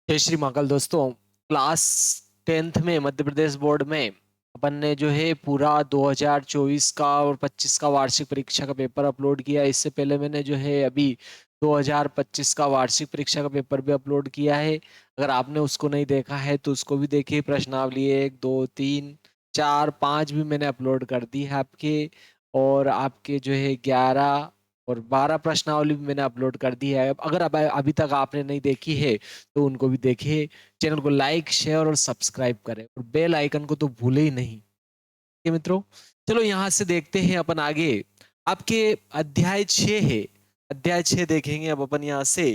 जय श्री महाकाल दोस्तों। Class 10th में मध्य प्रदेश बोर्ड में अपन ने जो है पूरा 2024 का और 25 का वार्षिक परीक्षा का पेपर अपलोड किया। इससे पहले मैंने जो है अभी 2025 का वार्षिक परीक्षा का पेपर भी अपलोड किया है। अगर आपने उसको नहीं देखा है तो उसको भी देखिए। प्रश्नावली 1 2 3 4 5 भी मैंने अपलोड कर दी है आपके। और आपके जो है 11 और 12 प्रश्नावली भी मैंने अपलोड कर दी है। अगर अभी तक आपने नहीं देखी है तो उनको भी देखिए। चैनल को लाइक शेयर और सब्सक्राइब करें और बेल आइकन को तो भूले ही नहीं। ठीक है मित्रों, चलो यहाँ से देखते हैं अपन आगे। आपके अध्याय 6 है, अध्याय 6 देखेंगे अब अपन यहाँ से।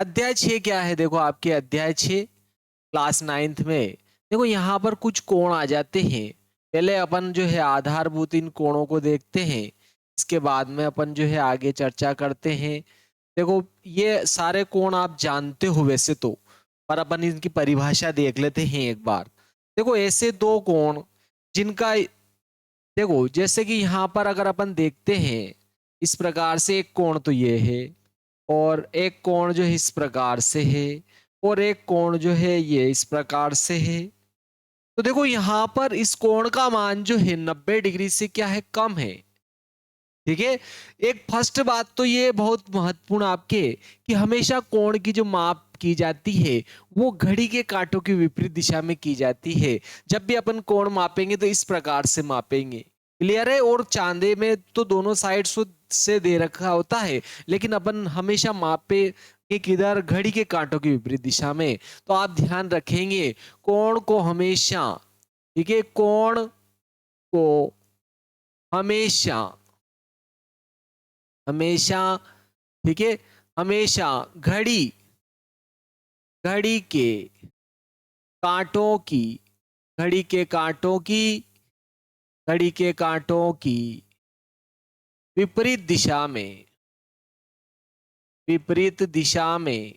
अध्याय 6 क्या है? देखो आपके अध्याय 6 क्लास 9th में देखो यहाँ पर कुछ कोण आ जाते हैं। पहले अपन जो है आधारभूत इन कोणों को देखते हैं, इसके बाद में अपन जो है आगे चर्चा करते हैं। देखो ये सारे कोण आप जानते हो वैसे तो, पर अपन इनकी परिभाषा देख लेते हैं एक बार। देखो ऐसे दो कोण जिनका, देखो जैसे कि यहाँ पर अगर अपन देखते हैं इस प्रकार से, एक कोण तो ये है और एक कोण जो है इस प्रकार से है और एक कोण जो है ये इस प्रकार से है। तो देखो यहाँ पर इस कोण का मान जो है 90 डिग्री से क्या है, कम है। ठीक है। एक फर्स्ट बात तो ये बहुत महत्वपूर्ण आपके कि हमेशा कोण की जो माप की जाती है वो घड़ी के कांटों की विपरीत दिशा में की जाती है। जब भी अपन कोण मापेंगे तो इस प्रकार से मापेंगे। क्लियर है? और चांदे में तो दोनों साइड से दे रखा होता है, लेकिन अपन हमेशा मापे कि किधर, घड़ी के कांटों की विपरीत दिशा में। तो आप ध्यान रखेंगे कोण को हमेशा, ठीक है, कोण को हमेशा, हमेशा, ठीक है, हमेशा घड़ी, घड़ी के कांटों की, घड़ी के कांटों की, घड़ी के कांटों की विपरीत दिशा में, विपरीत दिशा में,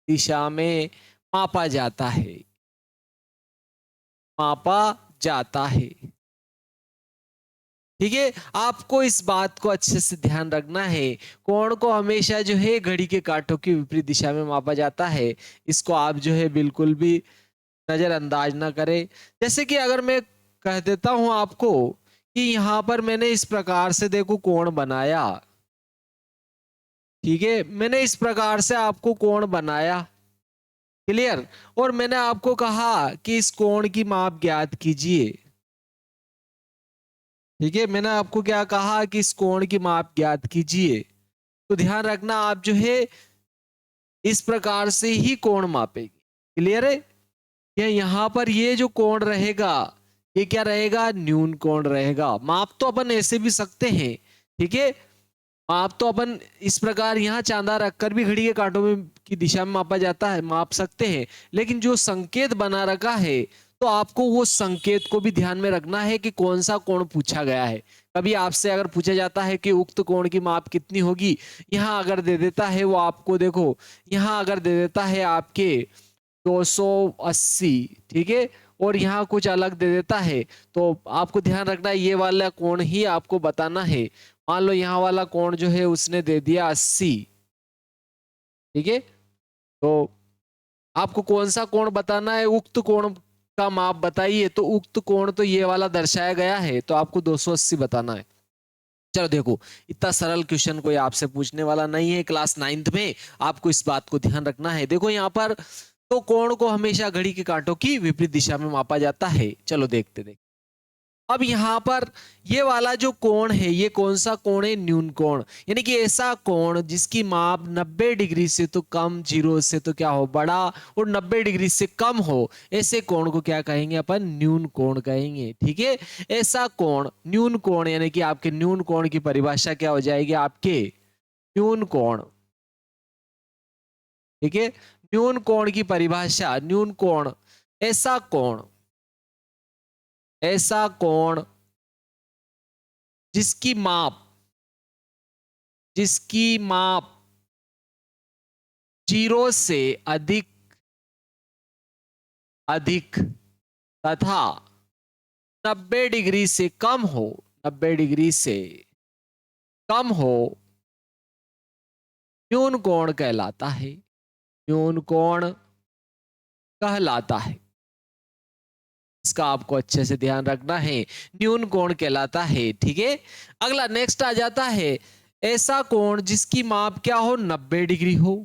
दिशा में मापा जाता है, मापा जाता है। ठीक है, आपको इस बात को अच्छे से ध्यान रखना है। कोण को हमेशा जो है घड़ी के कांटों की विपरीत दिशा में मापा जाता है। इसको आप जो है बिल्कुल भी नजरअंदाज ना करें। जैसे कि अगर मैं कह देता हूं आपको कि यहां पर मैंने इस प्रकार से देखो कोण बनाया, ठीक है, मैंने इस प्रकार से आपको कोण बनाया। क्लियर? और मैंने आपको कहा कि इस कोण की माप ज्ञात कीजिए। ठीक है, मैंने आपको क्या कहा कि इस कोण की माप ज्ञात कीजिए। तो ध्यान रखना आप जो है इस प्रकार से ही कोण मापेगी। क्लियर है? यहाँ पर ये जो कोण रहेगा ये क्या रहेगा, न्यून कोण रहेगा। माप तो अपन ऐसे भी सकते हैं, ठीक है, माप तो अपन इस प्रकार यहाँ चांदा रखकर भी घड़ी के कांटों में की दिशा में मापा जाता है, माप सकते हैं। लेकिन जो संकेत बना रखा है तो आपको वो संकेत को भी ध्यान में रखना है कि कौन सा कोण पूछा गया है। कभी आपसे अगर पूछा जाता है कि उक्त कोण की माप कितनी होगी, यहाँ अगर दे देता है वो आपको, देखो यहाँ अगर दे देता है आपके 280, ठीक है, और यहाँ कुछ अलग दे देता है, तो आपको ध्यान रखना है ये वाला कोण ही आपको बताना है। मान लो यहाँ वाला कोण जो है उसने दे दिया 80, ठीक है, तो आपको कौन सा कोण बताना है, उक्त कोण का माप बताइए। तो उक्त कोण तो ये वाला दर्शाया गया है, तो आपको 280 बताना है। चलो देखो, इतना सरल क्वेश्चन कोई आपसे पूछने वाला नहीं है क्लास 9th में। आपको इस बात को ध्यान रखना है। देखो यहाँ पर तो कोण को हमेशा घड़ी के कांटों की विपरीत दिशा में मापा जाता है। चलो देखते देखते अब यहाँ पर ये वाला जो कोण है ये कौन सा कोण है, न्यून कोण। यानी कि ऐसा कोण जिसकी माप 90 डिग्री से तो कम, 0 से तो क्या हो, बड़ा, और 90 डिग्री से कम हो, ऐसे कोण को क्या कहेंगे अपन, न्यून कोण कहेंगे। ठीक है, ऐसा कोण न्यून कोण, यानी कि आपके न्यून कोण की परिभाषा क्या हो जाएगी, आपके न्यून कोण। ठीक है, न्यून कोण की परिभाषा, न्यून कोण ऐसा कोण, ऐसा कोण जिसकी माप, जिसकी माप 0 से अधिक, अधिक तथा 90 डिग्री से कम हो, 90 डिग्री से कम हो, न्यून कोण कहलाता है, न्यून कोण कहलाता है। इसका आपको अच्छे से ध्यान रखना है, न्यून कोण कहलाता है। ठीक है, अगला नेक्स्ट आ जाता है ऐसा कोण जिसकी माप क्या हो, 90 डिग्री हो।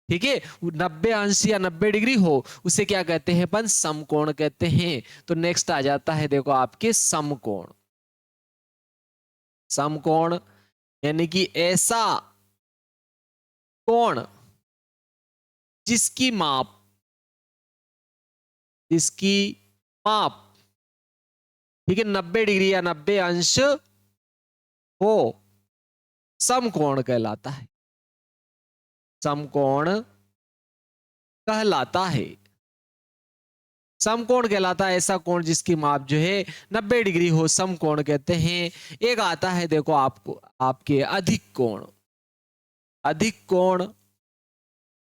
ठीक है, 90 अंश या 90 डिग्री हो, उसे क्या कहते हैं अपन, समकोण कहते हैं। तो नेक्स्ट आ जाता है देखो आपके समकोण। समकोण यानी कि ऐसा कोण जिसकी माप, जिसकी माप, ठीक है, 90 डिग्री या 90 अंश हो, समकोण कहलाता है, समकोण कहलाता है। समकोण कहलाता है ऐसा कोण जिसकी माप जो है 90 डिग्री हो, समकोण कहते हैं। एक आता है देखो आपको आपके अधिक कोण। अधिक कोण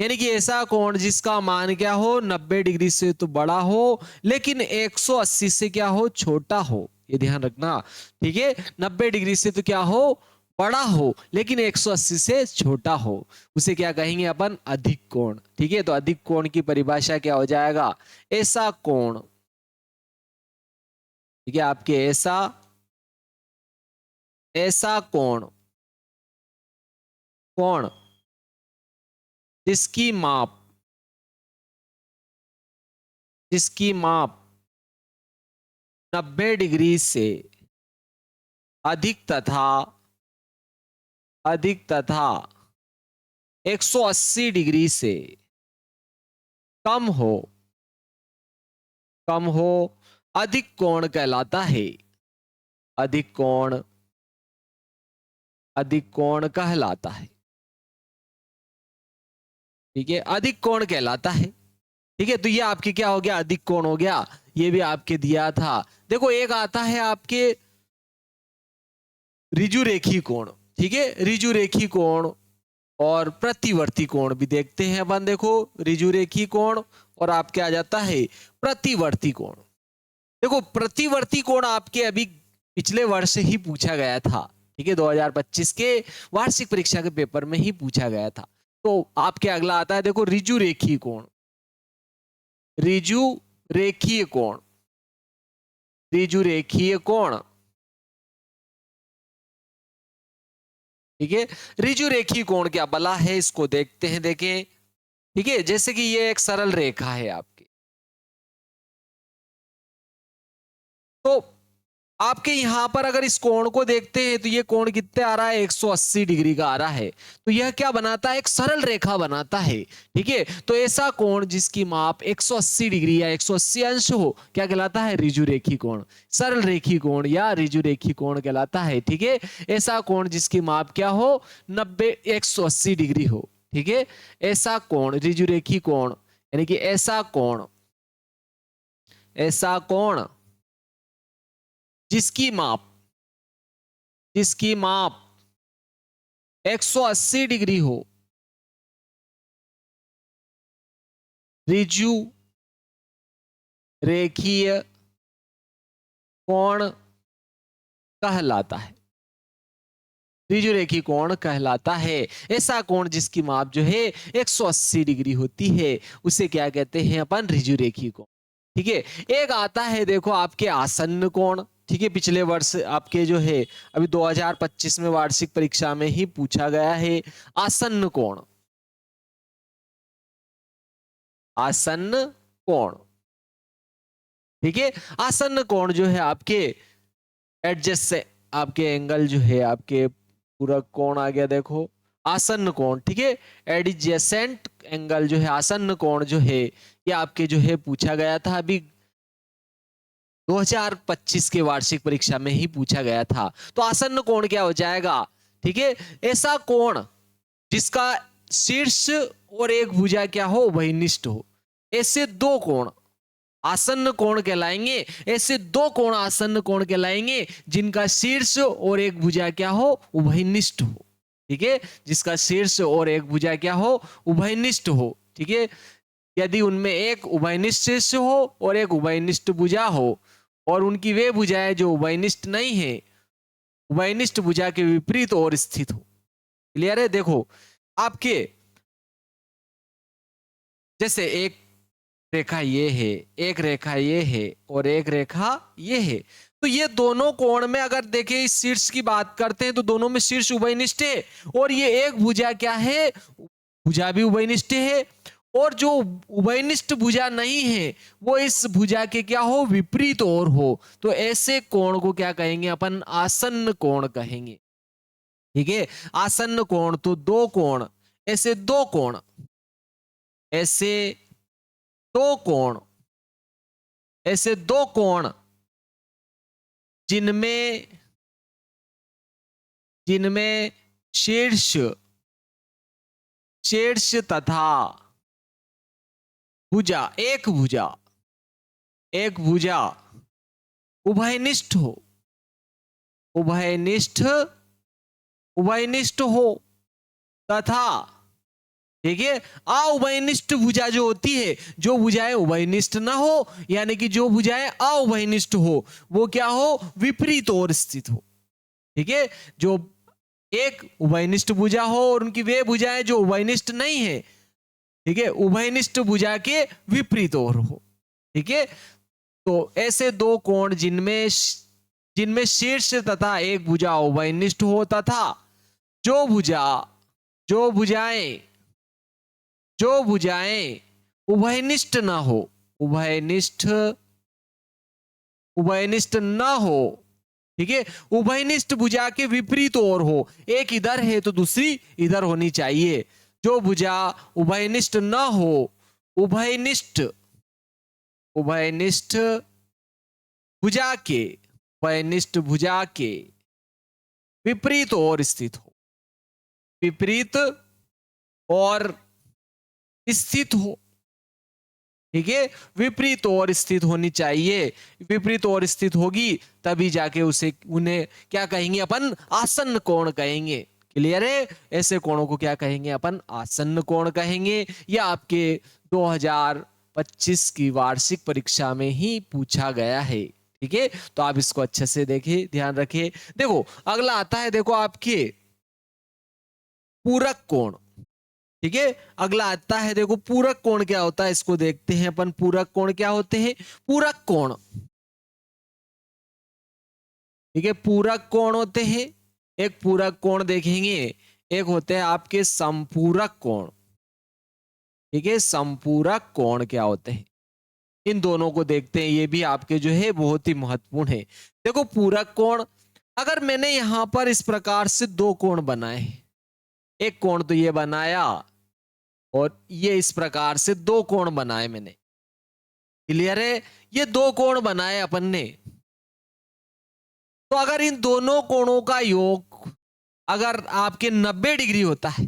यानी कि ऐसा कोण जिसका मान क्या हो, 90 डिग्री से तो बड़ा हो लेकिन 180 से क्या हो, छोटा हो। ये ध्यान रखना। ठीक है, 90 डिग्री से तो क्या हो, बड़ा हो लेकिन 180 से छोटा हो, उसे क्या कहेंगे अपन, अधिक कोण। ठीक है, तो अधिक कोण की परिभाषा क्या हो जाएगा, ऐसा कोण। ठीक है, आपके ऐसा, ऐसा कोण, कोण जिसकी माप, जिसकी माप 90 डिग्री से अधिक तथा, अधिक तथा 180 डिग्री से कम हो, कम हो, अधिक कोण कहलाता है। अधिक कोण, अधिक कोण कहलाता है। ठीक है, अधिक कोण कहलाता है। ठीक है, तो ये आपके क्या हो गया, अधिक कोण हो गया। ये भी आपके दिया था। देखो एक आता है आपके ऋजु रेखी कोण। ठीक है, ऋजु रेखी कोण और प्रतिवर्ती कोण भी देखते हैं अपन। देखो ऋजु रेखी कोण और आपके आ जाता है प्रतिवर्ती कोण। देखो प्रतिवर्ती कोण आपके अभी पिछले वर्ष ही पूछा गया था। ठीक है, 2025 के वार्षिक परीक्षा के पेपर में ही पूछा गया था। तो आपके अगला आता है देखो ऋजु रेखी कोण। ऋजु रेखीय कोण, ऋजु रेखीय कोण। ठीक है, ऋजु रेखी कोण क्या बला है, इसको देखते हैं। देखें, ठीक है, जैसे कि ये एक सरल रेखा है आपकी, तो आपके यहां पर अगर इस कोण को देखते हैं तो ये कोण कितने आ रहा है, 180 डिग्री का आ रहा है। तो यह क्या बनाता है, एक सरल रेखा बनाता है। ठीक है, तो ऐसा कोण जिसकी माप 180 डिग्री या 180 अंश हो, क्या कहलाता है, ऋजु रेखी कोण, सरल रेखी कोण या ऋजु रेखी कोण कहलाता है। ठीक है, ऐसा कोण जिसकी माप क्या हो, 90 180 डिग्री हो। ठीक है, ऐसा कोण ऋजु रेखी कोण यानी कि ऐसा कोण, ऐसा कोण जिसकी माप, जिसकी माप 180 डिग्री हो, ऋजु रेखीय कोण कहलाता है। ऋजु रेखी कोण कहलाता है ऐसा कोण जिसकी माप जो है 180 डिग्री होती है, उसे क्या कहते हैं अपन, ऋजु रेखी कोण। ठीक है, एक आता है देखो आपके आसन्न कोण। ठीक है, पिछले वर्ष आपके जो है अभी 2025 में वार्षिक परीक्षा में ही पूछा गया है आसन्न कोण। आसन्न कोण, ठीक है, आसन्न कोण जो है आपके एडजस्ट से आपके एंगल जो है आपके पूरा कोण आ गया। देखो आसन्न कोण, ठीक है, एडजेसेंट एंगल जो है, आसन्न कोण जो है ये आपके जो है पूछा गया था अभी 2025 के वार्षिक परीक्षा में ही पूछा गया था। तो आसन्न कोण क्या हो जाएगा, ठीक है, ऐसा कोण जिसका शीर्ष और एक भुजा क्या हो, वहीनिष्ठ हो। ऐसे दो कोण आसन्न कोण कहलाएंगे। ऐसे दो कोण आसन्न कोण कहलाएंगे जिनका शीर्ष और एक भुजा क्या हो, उभयनिष्ठ हो। ठीक है, जिसका शीर्ष और एक भुजा क्या हो, उभयनिष्ठ हो। ठीक है, यदि उनमें एक उभयनिष्ठ शीर्ष हो और एक उभयनिष्ठ भुजा हो और उनकी वे भुजाएं जो उभयनिष्ठ नहीं है, उभयनिष्ठ भुजा के विपरीत और स्थित हो। क्लियर है। देखो आपके जैसे एक रेखा ये है, एक रेखा ये है और एक रेखा ये है, तो ये दोनों कोण में अगर देखें इस शीर्ष की बात करते हैं तो दोनों में शीर्ष उभयनिष्ठ है, और ये एक भुजा क्या है, भुजा भी उभयनिष्ठ है, और जो उभयनिष्ठ भुजा नहीं है वो इस भुजा के क्या हो, विपरीत ओर हो, तो ऐसे कोण को क्या कहेंगे अपन, आसन्न कोण कहेंगे। ठीक है, आसन्न कोण, तो दो कोण, ऐसे दो कोण, ऐसे दो कोण, ऐसे दो कोण जिनमें जिनमें शीर्ष शीर्ष तथा भुजा, एक भुजा उभयनिष्ठ हो, उभयनिष्ठ उभयनिष्ठ हो, तथा ठीक है अउभयनिष्ठ भुजा जो होती है, जो भुजाएं उभयनिष्ठ ना हो, यानी कि जो भुजाएं अउभयनिष्ठ हो वो क्या हो, विपरीत ओर स्थित हो। ठीक है, जो एक उभयनिष्ठ भुजा हो और उनकी वे भुजाएं जो उभयनिष्ठ नहीं है, ठीक है, उभयनिष्ठ भुजा के विपरीत ओर हो। ठीक है, तो ऐसे दो कोण जिनमें जिनमें शीर्ष तथा एक भुजा उभयनिष्ठ हो, तथा जो भुजा जो भुजाएं जो भुजाएं उभयनिष्ठ ना हो, उभयनिष्ठ उभयनिष्ठ ना हो, ठीक है, उभयनिष्ठ भुजा के विपरीत ओर हो, एक इधर है तो दूसरी इधर होनी चाहिए। जो भुजा उभयनिष्ठ ना हो, उभयनिष्ठ उभयनिष्ठ भुजा के उभयनिष्ठ भुजा के विपरीत ओर स्थित हो, विपरीत और स्थित हो। ठीक है, विपरीत ओर स्थित होनी चाहिए, विपरीत ओर स्थित होगी तभी जाके उसे उन्हें क्या कहेंगे अपन, आसन्न कोण कहेंगे। क्लियर है, ऐसे कोणों को क्या कहेंगे अपन, आसन्न कोण कहेंगे। यह आपके 2025 की वार्षिक परीक्षा में ही पूछा गया है। ठीक है, तो आप इसको अच्छे से देखिए, ध्यान रखिए। देखो अगला आता है, देखो आपके पूरक कोण। ठीक है, अगला आता है, देखो पूरक कोण क्या होता है, इसको देखते हैं अपन। पूरक कोण क्या होते हैं, पूरक कोण, ठीक है, पूरक कोण होते हैं। एक पूरक कोण देखेंगे, एक होते हैं आपके संपूरक कोण। ठीक है, संपूरक कोण क्या होते हैं, इन दोनों को देखते हैं, ये भी आपके जो है बहुत ही महत्वपूर्ण है। देखो पूरक कोण, अगर मैंने यहां पर इस प्रकार से दो कोण बनाए, एक कोण तो ये बनाया और ये इस प्रकार से दो कोण बनाए मैंने। क्लियर है, ये दो कोण बनाए अपन ने, तो अगर इन दोनों कोणों का योग अगर आपके 90 डिग्री होता है,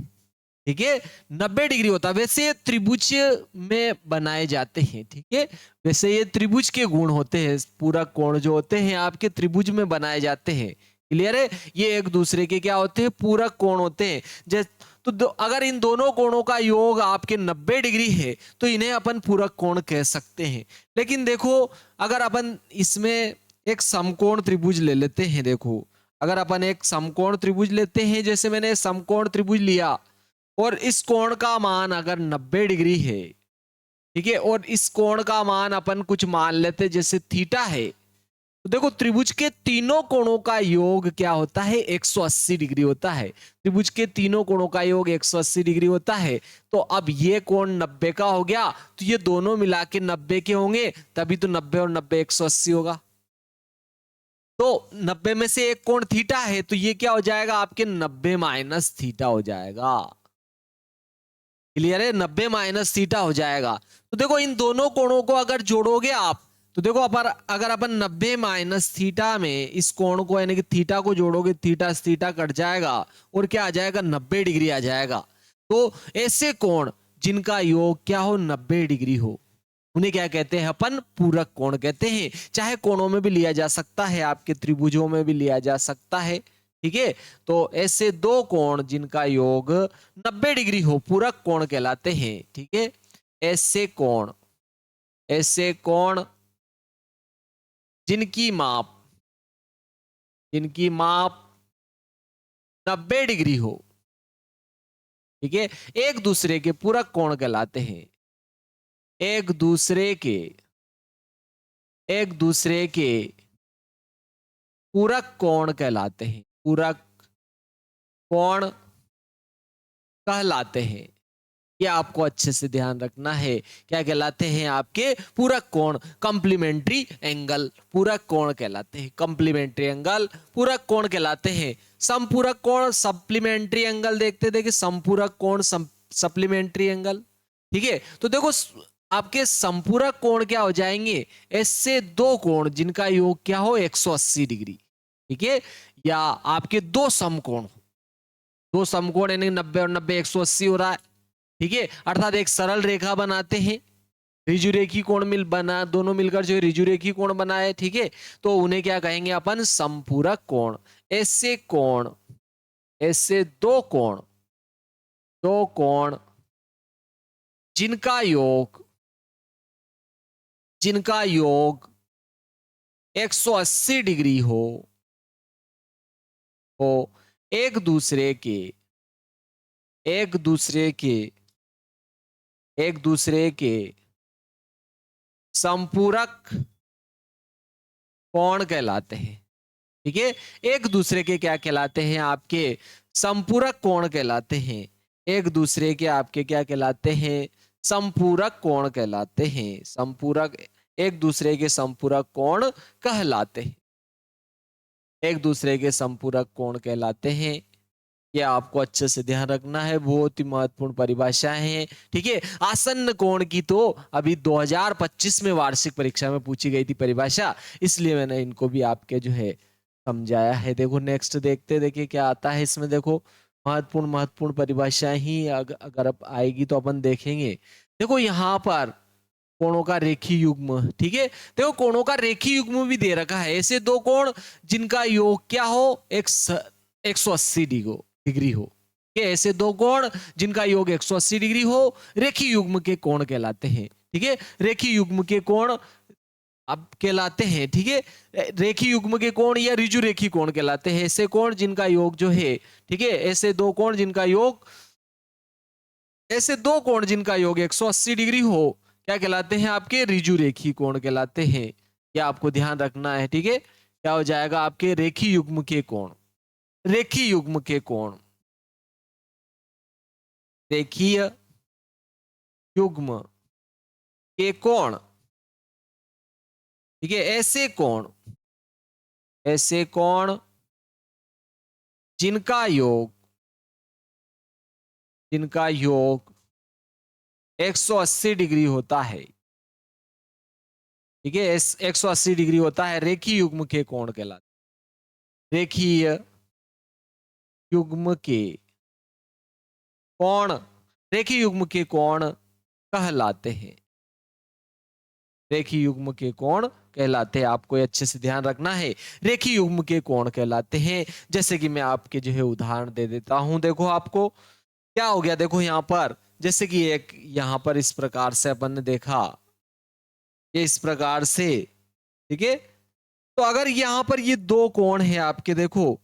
ठीक है, 90 डिग्री होता है, वैसे ये त्रिभुज में बनाए जाते हैं। ठीक है, वैसे ये त्रिभुज के गुण होते हैं, पूरा कोण जो होते हैं आपके त्रिभुज में बनाए जाते हैं। क्लियर है, ये एक दूसरे के क्या होते हैं, पूरक कोण होते हैं। जैसे तो अगर इन दोनों कोणों का योग आपके 90 डिग्री है तो इन्हें अपन पूरक कोण कह सकते हैं। लेकिन देखो अगर अपन इसमें एक समकोण त्रिभुज ले लेते हैं, देखो अगर अपन एक समकोण त्रिभुज लेते हैं, जैसे मैंने समकोण त्रिभुज लिया और इस कोण का मान अगर 90 डिग्री है, ठीक है, और इस कोण का मान अपन कुछ मान लेते जैसे थीटा है, तो देखो त्रिभुज के तीनों कोणों का योग क्या होता है, 180 डिग्री होता है। त्रिभुज के तीनों कोणों का योग 180 डिग्री होता है। तो अब ये कोण 90 का हो गया, तो ये दोनों मिला के 90 के होंगे, तभी तो 90 और 90 180 होगा। तो 90 में से एक कोण थीटा है, तो ये क्या हो जाएगा आपके 90 माइनस थीटा हो जाएगा। क्लियर है, 90 माइनस थीटा हो जाएगा। तो देखो इन दोनों कोणों को अगर जोड़ोगे आप, तो देखो अगर अपन 90 माइनस थीटा में इस कोण को यानी कि थीटा को जोड़ोगे, थीटा से थीटा कट जाएगा और क्या आ जाएगा, 90 डिग्री आ जाएगा। तो ऐसे कोण जिनका योग क्या हो, 90 डिग्री हो, उन्हें क्या कहते हैं अपन, पूरक कोण कहते हैं। चाहे कोणों में भी लिया जा सकता है, आपके त्रिभुजों में भी लिया जा सकता है। ठीक है, तो ऐसे दो कोण जिनका योग 90 डिग्री हो, पूरक कोण कहलाते हैं। ठीक है, ऐसे कोण जिनकी माप 90 डिग्री हो, ठीक है, एक दूसरे के पूरक कोण कहलाते हैं। एक दूसरे के पूरक कोण कहलाते हैं। पूरक कोण कहलाते हैं। ये आपको अच्छे से ध्यान रखना है। क्या कहलाते हैं? आपके पूरक कोण, कॉम्प्लीमेंट्री एंगल पूरक कोण कहलाते हैं। कॉम्प्लीमेंट्री एंगल पूरक कोण कहलाते हैं। समपूरक कोण सप्लीमेंट्री एंगल देखते देखिए, समपूरक कोण सप्लीमेंट्री एंगल। ठीक है, तो देखो आपके संपूरक कोण क्या हो जाएंगे? ऐसे दो कोण जिनका योग क्या हो 180 डिग्री। ठीक है, या आपके दो समकोण, दो समकोण यानी 90 और 90 180 हो रहा है। ठीक है, अर्थात एक सरल रेखा बनाते हैं, ऋजुरेखी कोण बना, दोनों मिलकर जो ऋजुरेखी कोण बनाए। ठीक है, तो उन्हें क्या कहेंगे अपन? संपूरक कोण। ऐसे कोण, ऐसे दो कोण जिनका योग 180 डिग्री हो एक दूसरे के संपूरक कोण कहलाते हैं। ठीक है, एक दूसरे के क्या कहलाते हैं? आपके संपूरक कोण कहलाते हैं। एक दूसरे के आपके क्या कहलाते हैं? संपूरक कोण कहलाते हैं। संपूरक, एक दूसरे के संपूरक कोण कहलाते हैं। एक दूसरे के संपूरक कोण कहलाते हैं। ये आपको अच्छे से ध्यान रखना है, बहुत ही महत्वपूर्ण परिभाषाएं हैं। ठीक है, आसन्न कोण की तो अभी 2025 में वार्षिक परीक्षा में पूछी गई थी परिभाषा, इसलिए मैंने इनको भी आपके जो है समझाया है। देखो नेक्स्ट देखिए क्या आता है इसमें। देखो महत्वपूर्ण परिभाषाएं ही अगर अब आएगी तो अपन देखेंगे। देखो यहाँ पर कोणों का रेखीय युग्म। ठीक है, देखो कोणों का रेखीय युग्म भी दे रखा है। ऐसे दो कोण जिनका योग क्या हो 180 डिग्री हो। ऐसे दो कोण जिनका योग 180 डिग्री हो रेखीय युग्म के कोण कहलाते हैं। ठीक है, रेखीय युग्म के कोण अब कहलाते हैं। ठीक है, रेखीय युग्म के कोण या ऋजु रेखी कोण कहलाते हैं। ऐसे कोण जिनका योग जो है, ठीक है, ऐसे दो कोण जिनका योग 180 डिग्री हो क्या कहलाते हैं? आपके ऋजु रेखी कोण कहलाते हैं। यह आपको ध्यान रखना है। ठीक है, क्या हो जाएगा? आपके रेखीय युग्म के कोण, रेखीय युग्म के कोण, रेखीय युग्म के कोण। ठीक है, ऐसे कोण जिनका योग 180 डिग्री होता है। ठीक है, 180 डिग्री होता है, रेखीय युग्म के कोण कहलाते। रेखीय युग्म के कोण, रेखीय युग्म के कोण कहलाते हैं। रेखीय युग्म के कोण कहलाते हैं। आपको अच्छे से ध्यान रखना है, रेखीय युग्म के कोण कहलाते हैं। जैसे कि मैं आपके जो है उदाहरण दे देता हूं। देखो आपको क्या हो गया, देखो यहां पर जैसे कि एक यहां पर इस प्रकार से अपन ने देखा, ये इस प्रकार से। ठीक है, तो अगर यहां पर ये दो कोण है आपके, देखो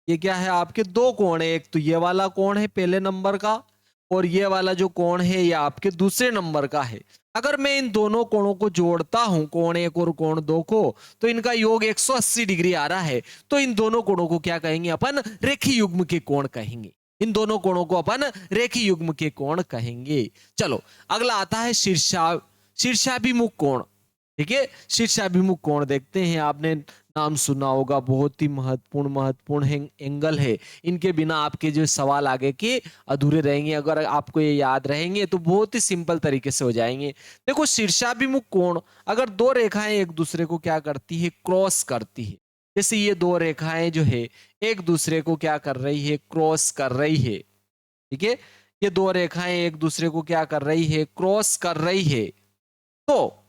ये क्या है? आपके दो कोण है। एक तो ये वाला कोण है पहले नंबर का, और ये वाला जो कोण है ये आपके दूसरे नंबर का है। अगर मैं इन दोनों कोणों को जोड़ता हूं, कोण एक और कोण दो को, तो इनका योग 180 डिग्री आ रहा है। तो इन दोनों कोणों को क्या कहेंगे अपन? रेखीय युग्म के कोण कहेंगे। इन दोनों कोणों को अपन रेखीय युग्म के कोण कहेंगे। चलो अगला आता है शीर्षाभिमुख कोण। ठीक है, शीर्षाभिमुख कोण देखते हैं। आपने नाम सुना होगा, बहुत ही महत्वपूर्ण एंगल है। इनके बिना आपके जो सवाल आगे के अधूरे रहेंगे। अगर आपको ये याद रहेंगे तो बहुत ही सिंपल तरीके से हो जाएंगे। देखो शीर्षाभिमुख कोण, अगर दो रेखाएं एक दूसरे को क्या करती है? क्रॉस करती है। जैसे ये दो रेखाएं जो है एक दूसरे को क्या कर रही है? क्रॉस कर रही है। ठीक है, ये दो रेखाएं एक दूसरे को क्या कर रही है? क्रॉस कर रही है। तो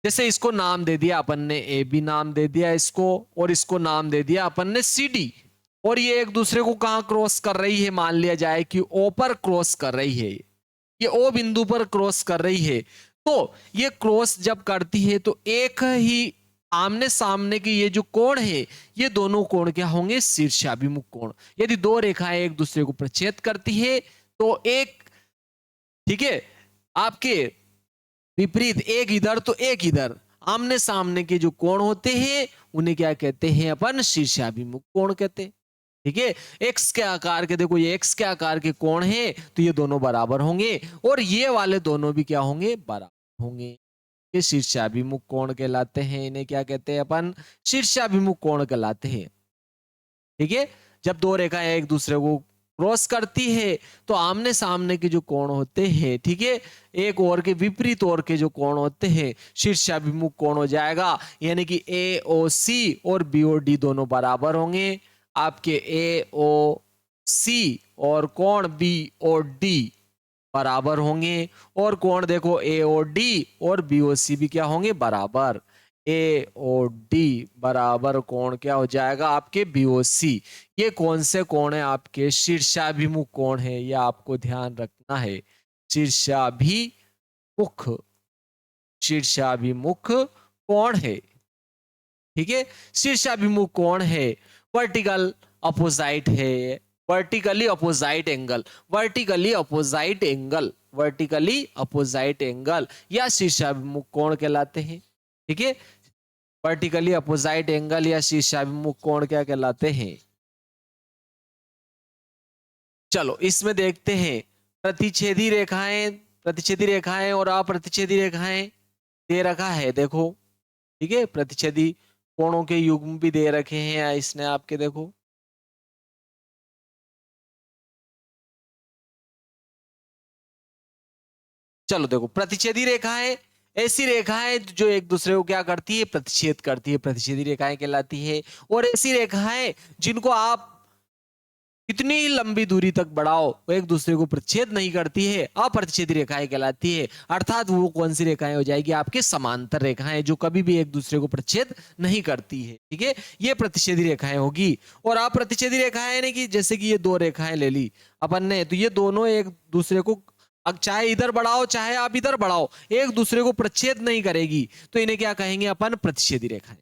जैसे इसको नाम दे दिया अपन ने, ए बी नाम दे दिया इसको, और इसको नाम दे दिया अपन ने सी डी। और ये एक दूसरे को कहां क्रॉस कर रही है? मान लिया जाए कि ओ पर क्रॉस कर रही है। ये ओ बिंदु पर क्रॉस कर रही है। तो ये क्रॉस जब करती है तो एक ही आमने सामने के ये जो कोण है, ये दोनों कोण क्या होंगे? शीर्षाभिमुख कोण। यदि दो रेखाएं एक दूसरे को प्रच्छेद करती है तो एक, ठीक है, आपके विपरीत एक इधर तो एक इधर, आमने सामने के जो कोण होते हैं उन्हें क्या कहते हैं अपन, शीर्षाभिमुख कोण कहते हैं। ठीक है, एक्स के आकार के, देखो ये एक्स के आकार के कोण है तो ये दोनों बराबर होंगे और ये वाले दोनों भी क्या होंगे, बराबर होंगे। ये शीर्षाभिमुख कोण कहलाते हैं, इन्हें क्या कहते हैं अपन, शीर्षाभिमुख कोण कहलाते हैं। ठीक है, जब दो रेखाएं एक दूसरे को क्रॉस करती है तो आमने सामने के जो कोण होते हैं, ठीक है, एक और के विपरीत और के जो कोण होते हैं शीर्षाभिमुख कोण हो जाएगा, यानी कि ए ओ सी और बी ओ डी दोनों बराबर होंगे। आपके ए ओ सी और कोण बी ओ डी बराबर होंगे और कोण देखो ए ओ डी और बी ओ सी भी क्या होंगे, बराबर। ए ओ डी बराबर कोण क्या हो जाएगा, आपके बी ओ सी। ये कौन से कोण है, आपके शीर्षाभिमुख कोण है, यह आपको ध्यान रखना है। शीर्षाभिमुख, शीर्षाभिमुख कोण है। ठीक है, शीर्षाभिमुख कोण है, वर्टिकल अपोजिट है, vertically opposite angle, vertically opposite angle, vertically opposite angle या शीर्षाभिमुख कोण कहलाते हैं। ठीक है, वर्टिकली अपोजिट एंगल या शीर्षाभिमुख कोण क्या कहलाते हैं। चलो इसमें देखते हैं, प्रतिच्छेदी रेखाएं, प्रतिच्छेदी रेखाएं और अप्रतिच्छेदी रेखाएं दे रखा है, देखो। ठीक है, प्रतिच्छेदी कोणों के युग्म भी दे रखे हैं इसने आपके, देखो। चलो देखो, प्रतिच्छेदी रेखाएं ऐसी रेखाएं जो एक दूसरे को क्या करती है, प्रतिच्छेद करती है, प्रतिच्छेदी रेखाएं कहलाती है। और ऐसी रेखाएं जिनको आप कितनी लंबी दूरी तक बढ़ाओ वो एक दूसरे को प्रतिच्छेद नहीं करती है, अप्रतिच्छेदी रेखाएं कहलाती है। अर्थात वो कौन सी रेखाएं हो जाएगी, आपके समांतर रेखाएं जो कभी भी एक दूसरे को प्रतिच्छेद नहीं करती है। ठीक है, ये प्रतिच्छेदी रेखाएं होगी। और अप्रतिच्छेदी रेखाएं ने कि जैसे कि ये दो रेखाएं ले ली अपन ने, तो ये दोनों एक दूसरे को, अब चाहे इधर बढ़ाओ चाहे आप इधर बढ़ाओ, एक दूसरे को प्रतिच्छेद नहीं करेगी, तो इन्हें क्या कहेंगे अपन, प्रतिच्छेदी रेखाएं।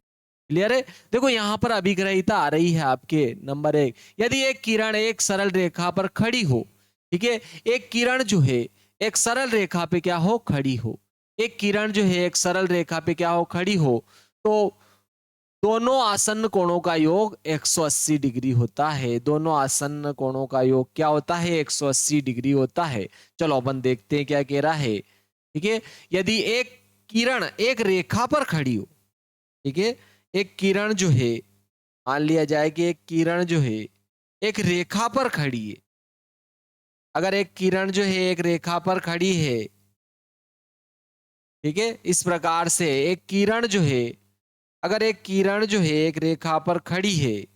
क्लियर है। देखो यहां पर अभिग्रहिता आ रही है आपके नंबर 1, यदि एक किरण एक सरल रेखा पर खड़ी हो, ठीक है, एक किरण जो है एक सरल रेखा पे क्या हो, खड़ी हो, एक किरण जो है एक सरल रेखा पे क्या हो, खड़ी हो, तो दोनों आसन्न कोणों का योग 180 डिग्री होता है। दोनों आसन्न कोणों का योग क्या होता है, 180 डिग्री होता है। चलो अपन देखते हैं क्या कह रहा है। ठीक है, यदि एक किरण एक रेखा पर खड़ी हो, ठीक है, एक किरण जो है, मान लिया जाए कि एक किरण जो है एक रेखा पर खड़ी है, अगर एक किरण जो है एक रेखा पर खड़ी है, ठीक है, इस प्रकार से एक किरण जो है, अगर एक किरण जो है एक रेखा पर खड़ी है,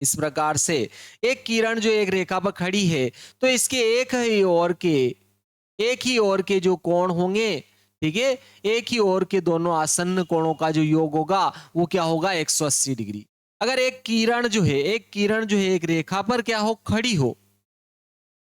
इस प्रकार से एक किरण जो एक रेखा पर खड़ी है, तो इसके एक ही ओर के जो कोण होंगे, ठीक है, एक ही ओर के दोनों आसन्न कोणों का जो योग होगा वो क्या होगा, 180 डिग्री। अगर एक किरण जो है एक रेखा पर क्या हो, खड़ी हो,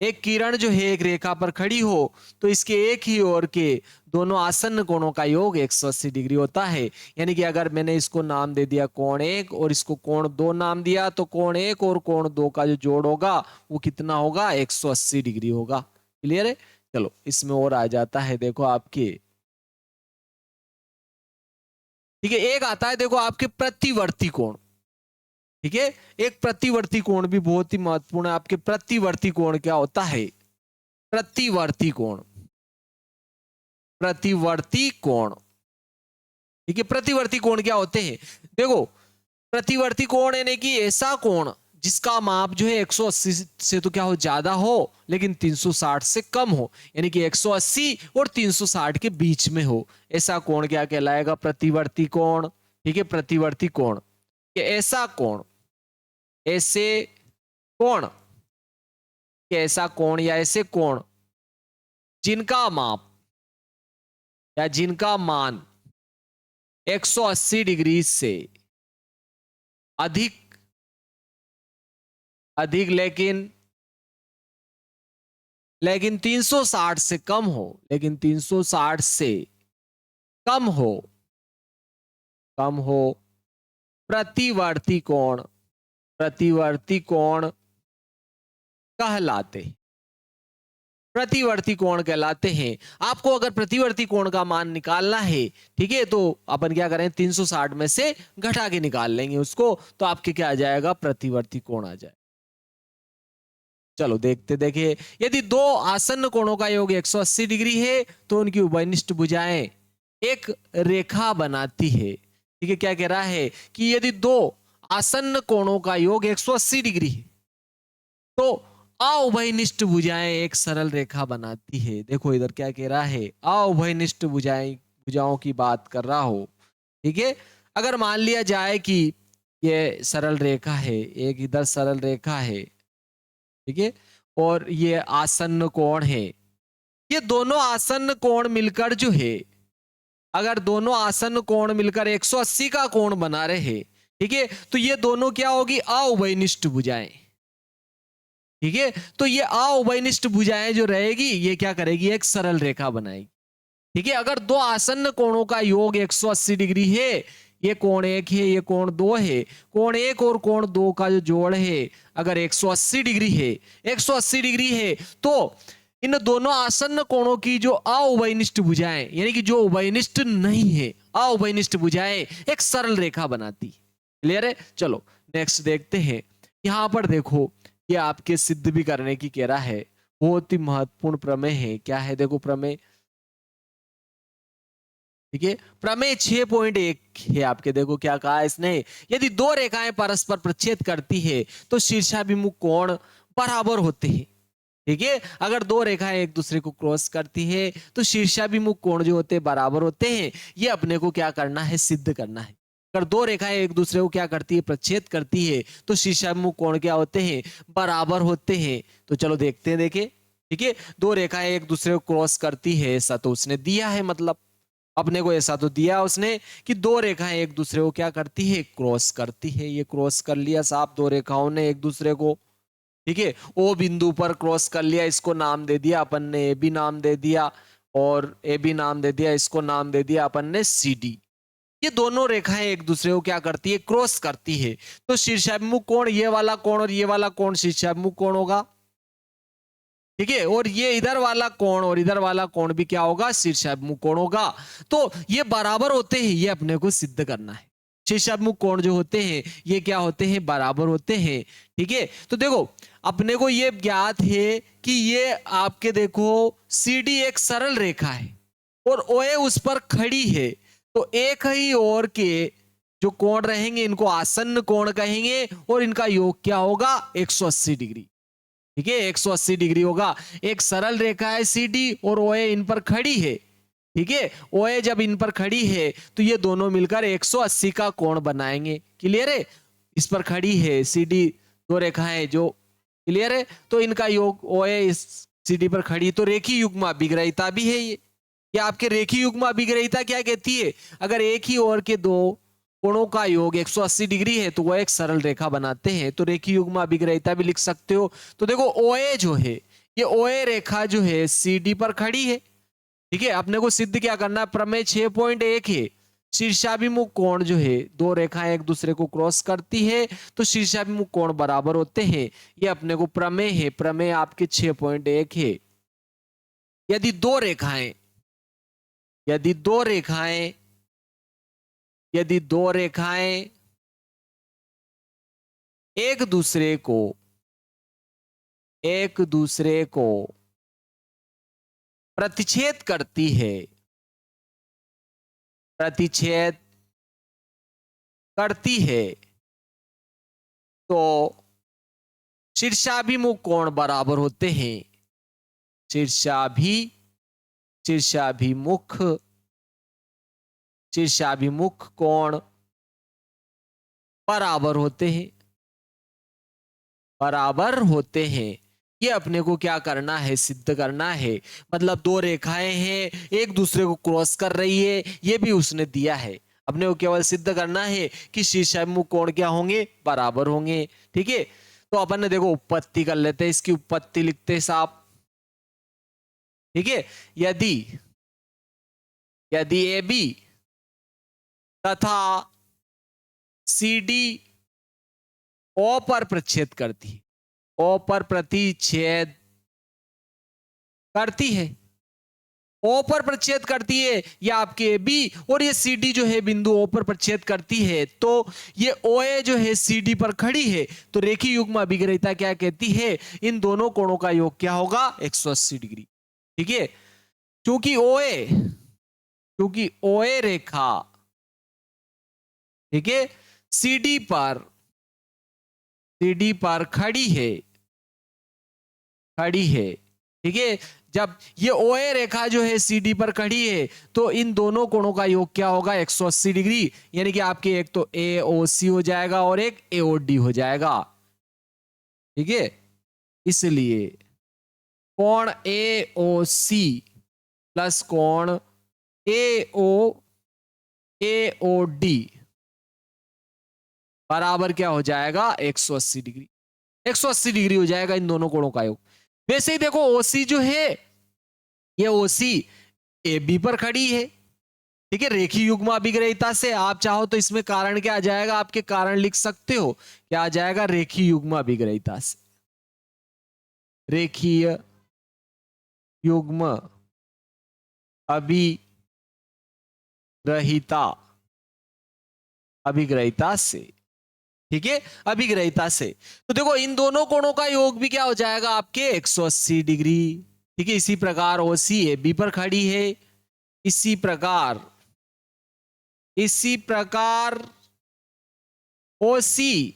एक किरण जो है एक रेखा पर खड़ी हो, तो इसके एक ही ओर के दोनों आसन्न कोणों का योग 180 डिग्री होता है। यानी कि अगर मैंने इसको नाम दे दिया कोण 1 और इसको कोण 2 नाम दिया, तो कोण 1 और कोण 2 का जो जोड़ होगा वो कितना होगा, 180 डिग्री होगा। क्लियर है। चलो इसमें और आ जाता है, देखो आपके, ठीक है, एक आता है देखो आपके प्रतिवर्ती कोण। ठीक है, एक प्रतिवर्ती कोण भी बहुत ही महत्वपूर्ण है। आपके प्रतिवर्ती कोण क्या होता है, प्रतिवर्ती कोण, प्रतिवर्ती कोण, ठीक है, प्रतिवर्ती कोण क्या होते हैं, देखो प्रतिवर्ती कोण यानी कि ऐसा कोण जिसका माप जो है 180 से तो क्या हो, ज्यादा हो, लेकिन 360 से कम हो, यानी कि 180 और 360 के बीच में हो, ऐसा कोण क्या कहलाएगा, प्रतिवर्ती कोण। ठीक है, प्रतिवर्ती कोण, ऐसा कोण, ऐसे कोण, ऐसा कोण या ऐसे कोण जिनका माप या जिनका मान 180 डिग्री से अधिक अधिक लेकिन लेकिन 360 से कम हो, लेकिन 360 से कम हो, कम हो, प्रतिवर्ती कोण प्रतिवर्ती कोण कहलाते हैं। प्रतिवर्ती कोण कहलाते हैं। आपको अगर प्रतिवर्ती कोण का मान निकालना है, ठीक है, तो अपन क्या करें, 360 में से घटा के निकाल लेंगे उसको, तो आपके क्या आ जाएगा, प्रतिवर्ती कोण आ जाए। चलो देखते, देखिए, यदि दो आसन्न कोणों का योग 180 डिग्री है तो उनकी उभयनिष्ठ भुजाएं एक रेखा बनाती है। ठीक है, क्या कह रहा है कि यदि दो आसन्न कोणों का योग 180 डिग्री है तो अउभयनिष्ठ भुजाएं एक सरल रेखा बनाती है। देखो इधर क्या कह रहा है, अउभयनिष्ठ भुजाओं की बात कर रहा हो। ठीक है, अगर मान लिया जाए कि ये सरल रेखा है, एक इधर सरल रेखा है, ठीक है, और ये आसन्न कोण है, ये दोनों आसन्न कोण मिलकर जो है, अगर दोनों आसन्न कोण मिलकर 180 का कोण बना रहे हैं, ठीक है, तो ये दोनों क्या होगी, अउभयनिष्ठ भुजाएं। ठीक है, तो ये अउभयनिष्ठ भुजाएं जो रहेगी, ये क्या करेगी, एक सरल रेखा बनाएगी। ठीक है, अगर दो आसन्न कोणों का योग 180 डिग्री है, ये कोण एक है, ये कोण दो है, कोण एक और कोण दो का जो जोड़ है अगर 180 डिग्री है, 180 डिग्री है, तो इन दोनों आसन्न कोणों की जो अउभयनिष्ठ भुजाएं, यानी कि जो उभयनिष्ठ नहीं है, अउभयनिष्ठ भुजाएं एक सरल रेखा बनाती। क्लियर है? चलो नेक्स्ट देखते हैं। यहां पर देखो, ये आपके सिद्ध भी करने की कह रहा है, बहुत ही महत्वपूर्ण प्रमेय है। क्या है, देखो प्रमेय, ठीक है, प्रमेय 6.1 है आपके। देखो क्या कहा इसने, यदि दो रेखाएं परस्पर प्रच्छेद करती है तो शीर्षाभिमुख कोण बराबर होते हैं। ठीक है, अगर दो रेखाएं एक दूसरे को क्रॉस करती है तो शीर्षाभिमुख कोण जो होते हैं बराबर होते हैं। ये अपने को क्या करना है, सिद्ध करना है। अगर दो रेखाएं एक दूसरे को क्या करती है, प्रच्छेद करती है, तो शीर्षाभिमुख कोण क्या होते हैं, बराबर होते हैं। तो चलो देखते हैं, देखे, ठीक है, दो रेखाएं एक दूसरे को क्रॉस करती है, ऐसा तो उसने दिया है, मतलब अपने को ऐसा तो दिया उसने कि दो रेखाएं एक दूसरे को क्या करती है, क्रॉस करती है। ये क्रॉस कर लिया साहब दो रेखाओं ने एक दूसरे को, ठीक है, ओ बिंदु पर क्रॉस कर लिया, इसको नाम दे दिया अपन ने, ए बी नाम दे दिया, और ए बी नाम दे दिया, इसको नाम दे दिया अपन ने सी डी। ये दोनों रेखाएं एक दूसरे को क्या करती है, क्रॉस करती है। तो शीर्षाभिमुख कोण, ये वाला कोण और ये वाला कोण शीर्षाभिमुख कोण होगा। ठीक है, और ये इधर वाला कोण और इधर वाला कोण भी क्या होगा, शीर्षाभिमुख कोण होगा। तो ये बराबर होते हैं, ये अपने को सिद्ध करना है। शीर्षाभिमुख कोण जो होते हैं ये क्या होते हैं, बराबर होते हैं। ठीक है, तो देखो अपने को ये ज्ञात है कि ये आपके देखो सी डी एक सरल रेखा है और ओए उस पर खड़ी है, तो एक ही और के जो कोण रहेंगे इनको आसन्न कोण कहेंगे और इनका योग क्या होगा, 180 डिग्री। ठीक है, 180 डिग्री होगा। एक सरल रेखा है सी डी और ओए इन पर खड़ी है। ठीक है, ओए जब इन पर खड़ी है तो ये दोनों मिलकर 180 का कोण बनाएंगे। क्लियर है, इस पर खड़ी है सी डी, दो रेखाएं जो, क्लियर है, तो इनका योग, ओए इस सी डी पर खड़ी, तो रेखी युग्म अभिग्रहिता भी है ये आपके रेखी युग्म अभिग्रहिता क्या कहती है, अगर एक ही ओर के दो कोणों का योग 180 डिग्री है तो वह एक सरल रेखा बनाते हैं। तो रेखी युग्म अभिग्रहिता भी लिख सकते हो। तो देखो ओए जो है, ये ओए रेखा जो है सी डी पर खड़ी है। ठीक है, अपने को सिद्ध क्या करना है, प्रमेय 6.1 है, शीर्षाभिमुख कोण जो है, दो रेखाएं एक दूसरे को क्रॉस करती है तो शीर्षाभिमुख कोण बराबर होते हैं। ये अपने को प्रमेय है, प्रमेय आपके 6.1 है। यदि दो रेखाएं, यदि दो रेखाएं, यदि दो रेखाएं एक दूसरे को, एक दूसरे को प्रतिच्छेद करती है, प्रतिच्छेद करती है, तो शीर्षाभिमुख कोण बराबर होते हैं। शीर्षाभिमुख शीर्षाभिमुख कोण बराबर होते हैं, बराबर होते हैं। ये अपने को क्या करना है, सिद्ध करना है। मतलब दो रेखाएं हैं एक दूसरे को क्रॉस कर रही है, ये भी उसने दिया है। अपने को केवल सिद्ध करना है कि शीर्षाभिमुख कोण क्या होंगे, बराबर होंगे। ठीक है, तो अपन ने देखो उत्पत्ति कर लेते हैं, इसकी उत्पत्ति लिखते हैं साहब। ठीक है, यदि यदि ए बी तथा सी डी ओ पर प्रतिच्छेद करती है, ओ पर प्रतिच्छेद करती है, ओ पर प्रतिच्छेद करती है, ये आपके बी और ये सी डी जो है बिंदु ओ पर प्रतिच्छेद करती है, तो ये ओ ए जो है सी डी पर खड़ी है, तो रेखीय युग्म अभिग्रहिता क्या कहती है, इन दोनों कोणों का योग क्या होगा 180 डिग्री। ठीक है, क्योंकि ओ ए रेखा, ठीक है, सी डी पर खड़ी है, ठीक है। जब ये ओ ए रेखा जो है सी डी पर खड़ी है, तो इन दोनों कोणों का योग क्या होगा 180 डिग्री, यानी कि आपके एक तो ए ओ सी हो जाएगा और एक ए ओ डी हो जाएगा। ठीक है, इसलिए कोण ए ओ सी प्लस कोण ए ओ डी बराबर क्या हो जाएगा 180 डिग्री। 180 डिग्री हो जाएगा इन दोनों कोणों का योग। वैसे ही देखो ओसी जो है, ये ओसी ए बी पर खड़ी है, ठीक है, रेखीय युग्म अभिग्रहिता से। आप चाहो तो इसमें कारण क्या आ जाएगा, आपके कारण लिख सकते हो, क्या आ जाएगा, रेखीय युग्म अभिग्रहिता से, रेखीय युग्म अभिग्रहिता से, ठीक है, अभिग्रहिता से। तो देखो इन दोनों कोणों का योग भी क्या हो जाएगा आपके 180 डिग्री। ठीक है, इसी प्रकार ओसी ए बी पर खड़ी है, इसी प्रकार ओसी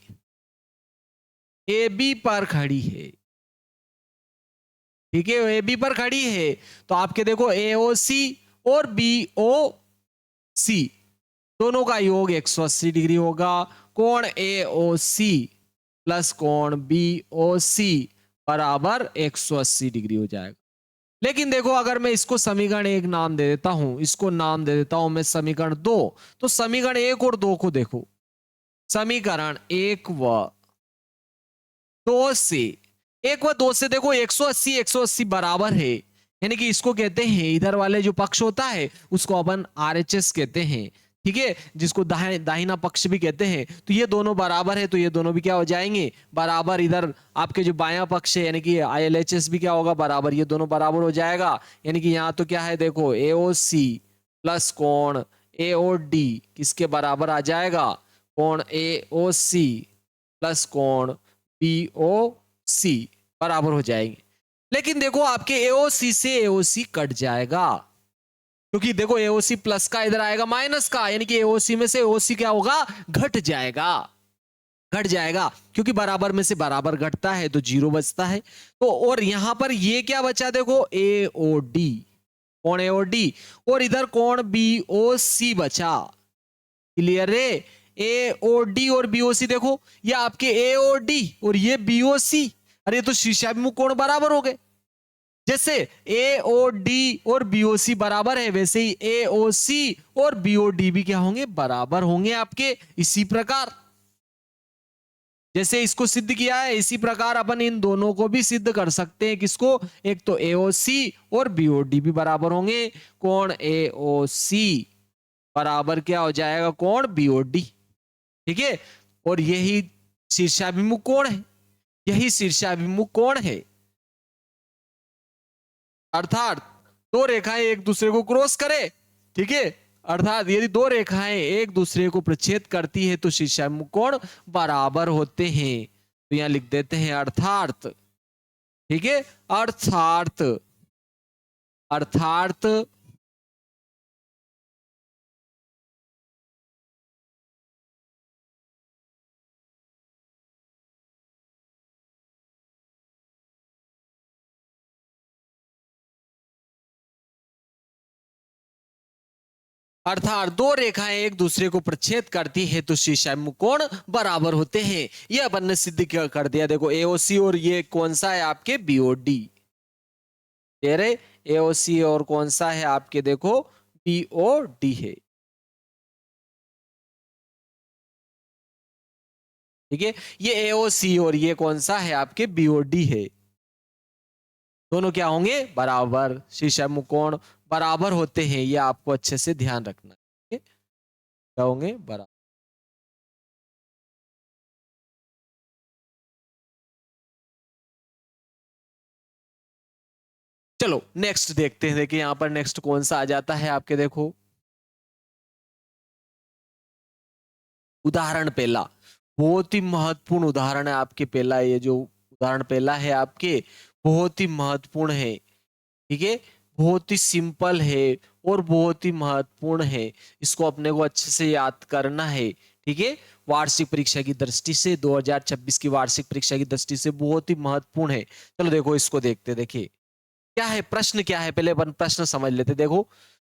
ए बी पर खड़ी है, ठीक है, ए बी पर खड़ी है, तो आपके देखो ए ओ सी और बी ओ सी दोनों का योग 180 डिग्री होगा। कोण ए ओ सी प्लस कोण बी ओ सी बराबर 180 डिग्री हो जाएगा। लेकिन देखो अगर मैं इसको समीकरण एक नाम दे देता हूं, इसको नाम दे देता हूं मैं समीकरण 2, तो समीकरण 1 और 2 को देखो, समीकरण 1 व 2 से, 1 व 2 से देखो 180 बराबर है, यानी कि इसको कहते हैं, इधर वाले जो पक्ष होता है उसको अपन आरएचएस कहते हैं, ठीक है, जिसको दाहिना पक्ष भी कहते हैं। तो ये दोनों बराबर है, तो ये दोनों भी क्या हो जाएंगे बराबर। इधर आपके जो बायां पक्ष है यानी कि आईएलएचएस भी क्या होगा बराबर, ये दोनों बराबर हो जाएगा। यानी कि यहाँ तो क्या है देखो एओसी प्लस कोण एओडी किसके बराबर आ जाएगा, कोण एओसी प्लस कोण बीओसी बराबर हो जाएंगे। लेकिन देखो आपके एओसी से एओसी कट जाएगा, क्योंकि देखो एओसी प्लस का इधर आएगा माइनस का, यानी कि एओसी में से एओसी क्या होगा घट जाएगा, क्योंकि बराबर में से बराबर घटता है तो जीरो बचता है। तो और यहां पर ये क्या बचा देखो एओडी, कोण एओडी, और इधर कोण बीओसी बचा। क्लियर है, एओडी और बीओसी देखो, ये आपके एओडी और ये बीओसी, अरे तो शीर्षाभिमुख कोण बराबर हो गए। जैसे एओडी और बीओसी बराबर है, वैसे ही एओसी और बीओडी भी क्या होंगे बराबर होंगे आपके। इसी प्रकार जैसे इसको सिद्ध किया है, इसी प्रकार अपन इन दोनों को भी सिद्ध कर सकते हैं। किसको, एक तो एओसी और बीओडी भी बराबर होंगे। कोण एओसी बराबर क्या हो जाएगा कोण बीओडी, ठीक है, और यही शीर्षाभिमुख कोण है, यही शीर्षाभिमुख कोण है। अर्थात दो रेखाएं एक दूसरे को क्रॉस करे, ठीक है, अर्थात यदि दो रेखाएं एक दूसरे को प्रच्छेद करती है तो शीर्षाभिमुख कोण बराबर होते हैं। तो यहां लिख देते हैं अर्थात, ठीक है, अर्थात अर्थात दो रेखाएं एक दूसरे को प्रच्छेद करती है तो शीर्षाभिमुख कोण बराबर होते हैं। यह अपन ने सिद्ध कर दिया। देखो एओसी और ये कौन सा है आपके बीओडी, एओसी और कौन सा है आपके देखो बीओडी है, ठीक है, ये एओसी और ये कौन सा है आपके बीओडी है। दोनों क्या होंगे बराबर, शीर्षाभिमुख कोण बराबर होते हैं, ये आपको अच्छे से ध्यान रखना है, क्या होंगे बराबर। चलो नेक्स्ट देखते हैं। देखिए यहाँ पर नेक्स्ट कौन सा आ जाता है आपके, देखो उदाहरण पहला, बहुत ही महत्वपूर्ण उदाहरण है आपके पहला। ये जो उदाहरण पहला है आपके बहुत ही महत्वपूर्ण है, ठीक है, बहुत ही सिंपल है और बहुत ही महत्वपूर्ण है। इसको अपने को अच्छे से याद करना है, ठीक है। वार्षिक परीक्षा की दृष्टि से, 2026 की वार्षिक परीक्षा की दृष्टि से बहुत ही महत्वपूर्ण है। चलो देखो इसको देखते, देखिए क्या है प्रश्न, क्या है पहले अपन प्रश्न समझ लेते। देखो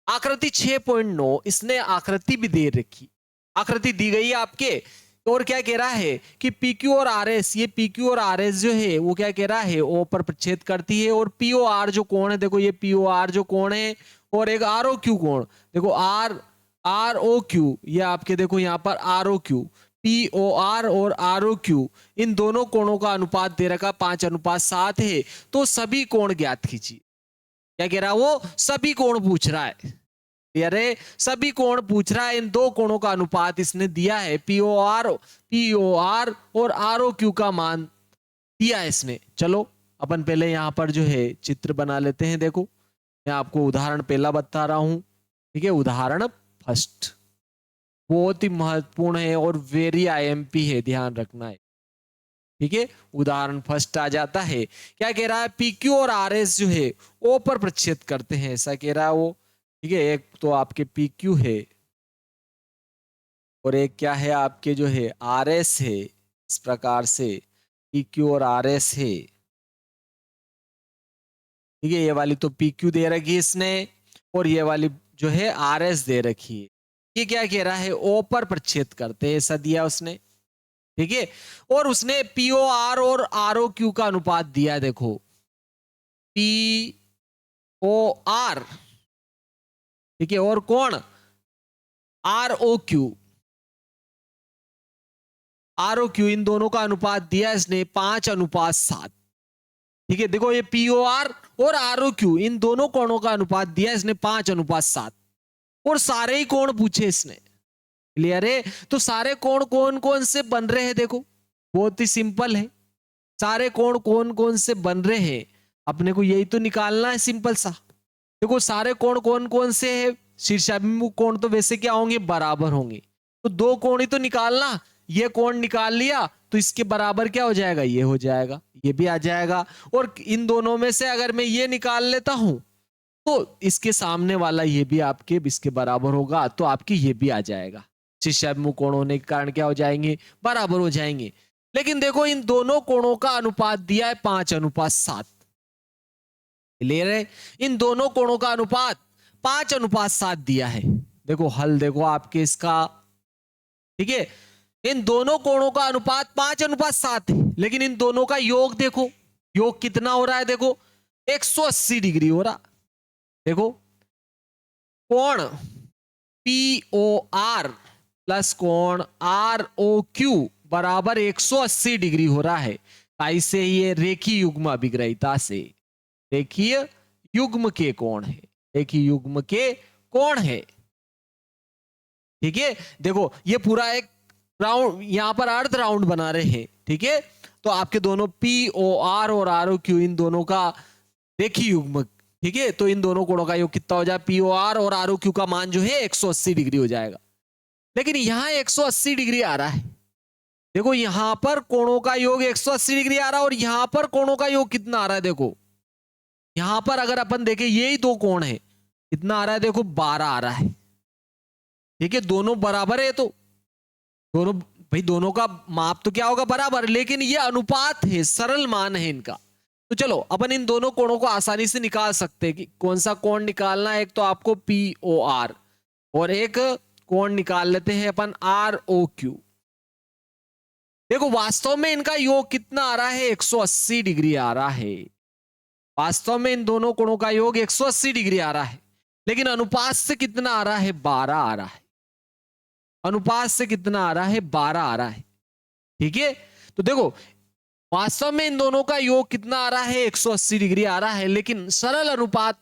आकृति 6.9, इसने आकृति भी दे रखी, आकृति दी गई है आपके, और क्या कह रहा है कि PQ और RS, ये PQ और RS जो है वो क्या कह रहा है, O पर प्रच्छेद करती है। और POR जो कोण है, देखो ये POR जो कोण है, और एक ROQ कोण, देखो ROQ, ये आपके देखो यहाँ पर ROQ, POR और ROQ, इन दोनों कोणों का अनुपात दे रखा 5:7 है। तो सभी कोण ज्ञात कीजिए। क्या कह रहा है वो, सभी कोण पूछ रहा है, अरे सभी कोण पूछ रहा है। इन दो कोणों का अनुपात इसने दिया है, POR और ROQ का मान दिया है इसने। चलो अपन पहले यहाँ पर जो है चित्र बना लेते हैं। देखो मैं आपको उदाहरण पहला बता रहा हूं, ठीक है। उदाहरण फर्स्ट बहुत ही महत्वपूर्ण है और वेरी IMP है, ध्यान रखना है, ठीक है। उदाहरण फर्स्ट आ जाता है, क्या कह रहा है, PQ और RS जो है O पर प्रच्छेद करते हैं, ऐसा कह रहा है वो, ठीक है। एक तो आपके PQ है और एक क्या है आपके जो है RS है। इस प्रकार से PQ और RS है, ठीक है। ये वाली तो PQ दे रखी है इसने, और ये वाली जो है RS दे रखी है। ये क्या कह रहा है, O पर प्रच्छेद करते हैं, ऐसा दिया उसने, ठीक है। और उसने POR और ROQ का अनुपात दिया है, देखो POR, ठीक है, और कौन ROQ, इन दोनों का अनुपात दिया इसने 5:7, ठीक है। देखो ये POR और ROQ, इन दोनों कोणों का अनुपात दिया इसने 5:7, और सारे ही कोण पूछे इसने, क्लियर है। तो सारे कोण कौन कौन से बन रहे हैं, देखो बहुत ही सिंपल है, सारे कोण कौन कौन से बन रहे हैं, अपने को यही तो निकालना है, सिंपल सा। देखो सारे कोण कौन कौन से हैं, शीर्षाभिमुख कोण तो वैसे क्या होंगे, बराबर होंगे, तो दो कोण ही तो निकालना। ये कोण निकाल लिया तो इसके बराबर क्या हो जाएगा, ये हो जाएगा, ये भी आ जाएगा। और इन दोनों में से अगर मैं ये निकाल लेता हूं तो इसके सामने वाला ये भी आपके इसके बराबर होगा, तो आपके ये भी आ जाएगा। शीर्षाभिमुख कोण होने के कारण क्या हो जाएंगे, बराबर हो जाएंगे। लेकिन देखो इन दोनों कोणों का अनुपात दिया है 5:7, क्लियर है। इन दोनों कोणों का अनुपात 5:7 दिया है। देखो हल देखो आपके इसका, ठीक है। इन दोनों कोणों का अनुपात 5:7 है, लेकिन इन दोनों का योग देखो, योग कितना हो रहा है, देखो 180 डिग्री हो रहा। देखो कोण POR प्लस कोण ROQ बराबर 180 डिग्री हो रहा है। ऐसे ये रेखीय युग्म अभिग्रहिता से रेखीय युग्म के कोण है, रेखीय युग्म के कोण है, ठीक है। देखो ये पूरा एक राउंड, यहां पर अर्ध राउंड बना रहे हैं, ठीक है। तो आपके दोनों POR और ROQ, इन दोनों का रेखीय युग्म, ठीक है। तो इन दोनों कोणों का योग कितना हो जाए, POR और ROQ का मान जो है 180 डिग्री हो जाएगा। लेकिन यहां 180 डिग्री आ रहा है, देखो यहां पर कोणों का योग 180 डिग्री आ रहा है, और यहां पर कोणों का योग कितना आ रहा है, देखो यहां पर अगर अपन देखें यही दो कोण है, कितना आ रहा है, देखो 12 आ रहा है, ठीक है। दोनों बराबर है, तो दोनों भाई दोनों का माप तो क्या होगा, बराबर, लेकिन ये अनुपात है, सरल मान है इनका। तो चलो अपन इन दोनों कोणों को आसानी से निकाल सकते हैं कि कौन सा कोण निकालना है। एक तो आपको POR और एक कोण निकाल लेते हैं अपन ROQ। देखो वास्तव में इनका योग कितना आ रहा है, 180 डिग्री आ रहा है। वास्तव में इन दोनों कोणों का योग 180 डिग्री आ रहा है, लेकिन अनुपात से कितना आ रहा है, 12 आ रहा है। अनुपात से कितना आ रहा है, 12 आ रहा है, ठीक है। तो देखो वास्तव में इन दोनों का योग कितना आ रहा है, 180 डिग्री आ रहा है, लेकिन सरल अनुपात,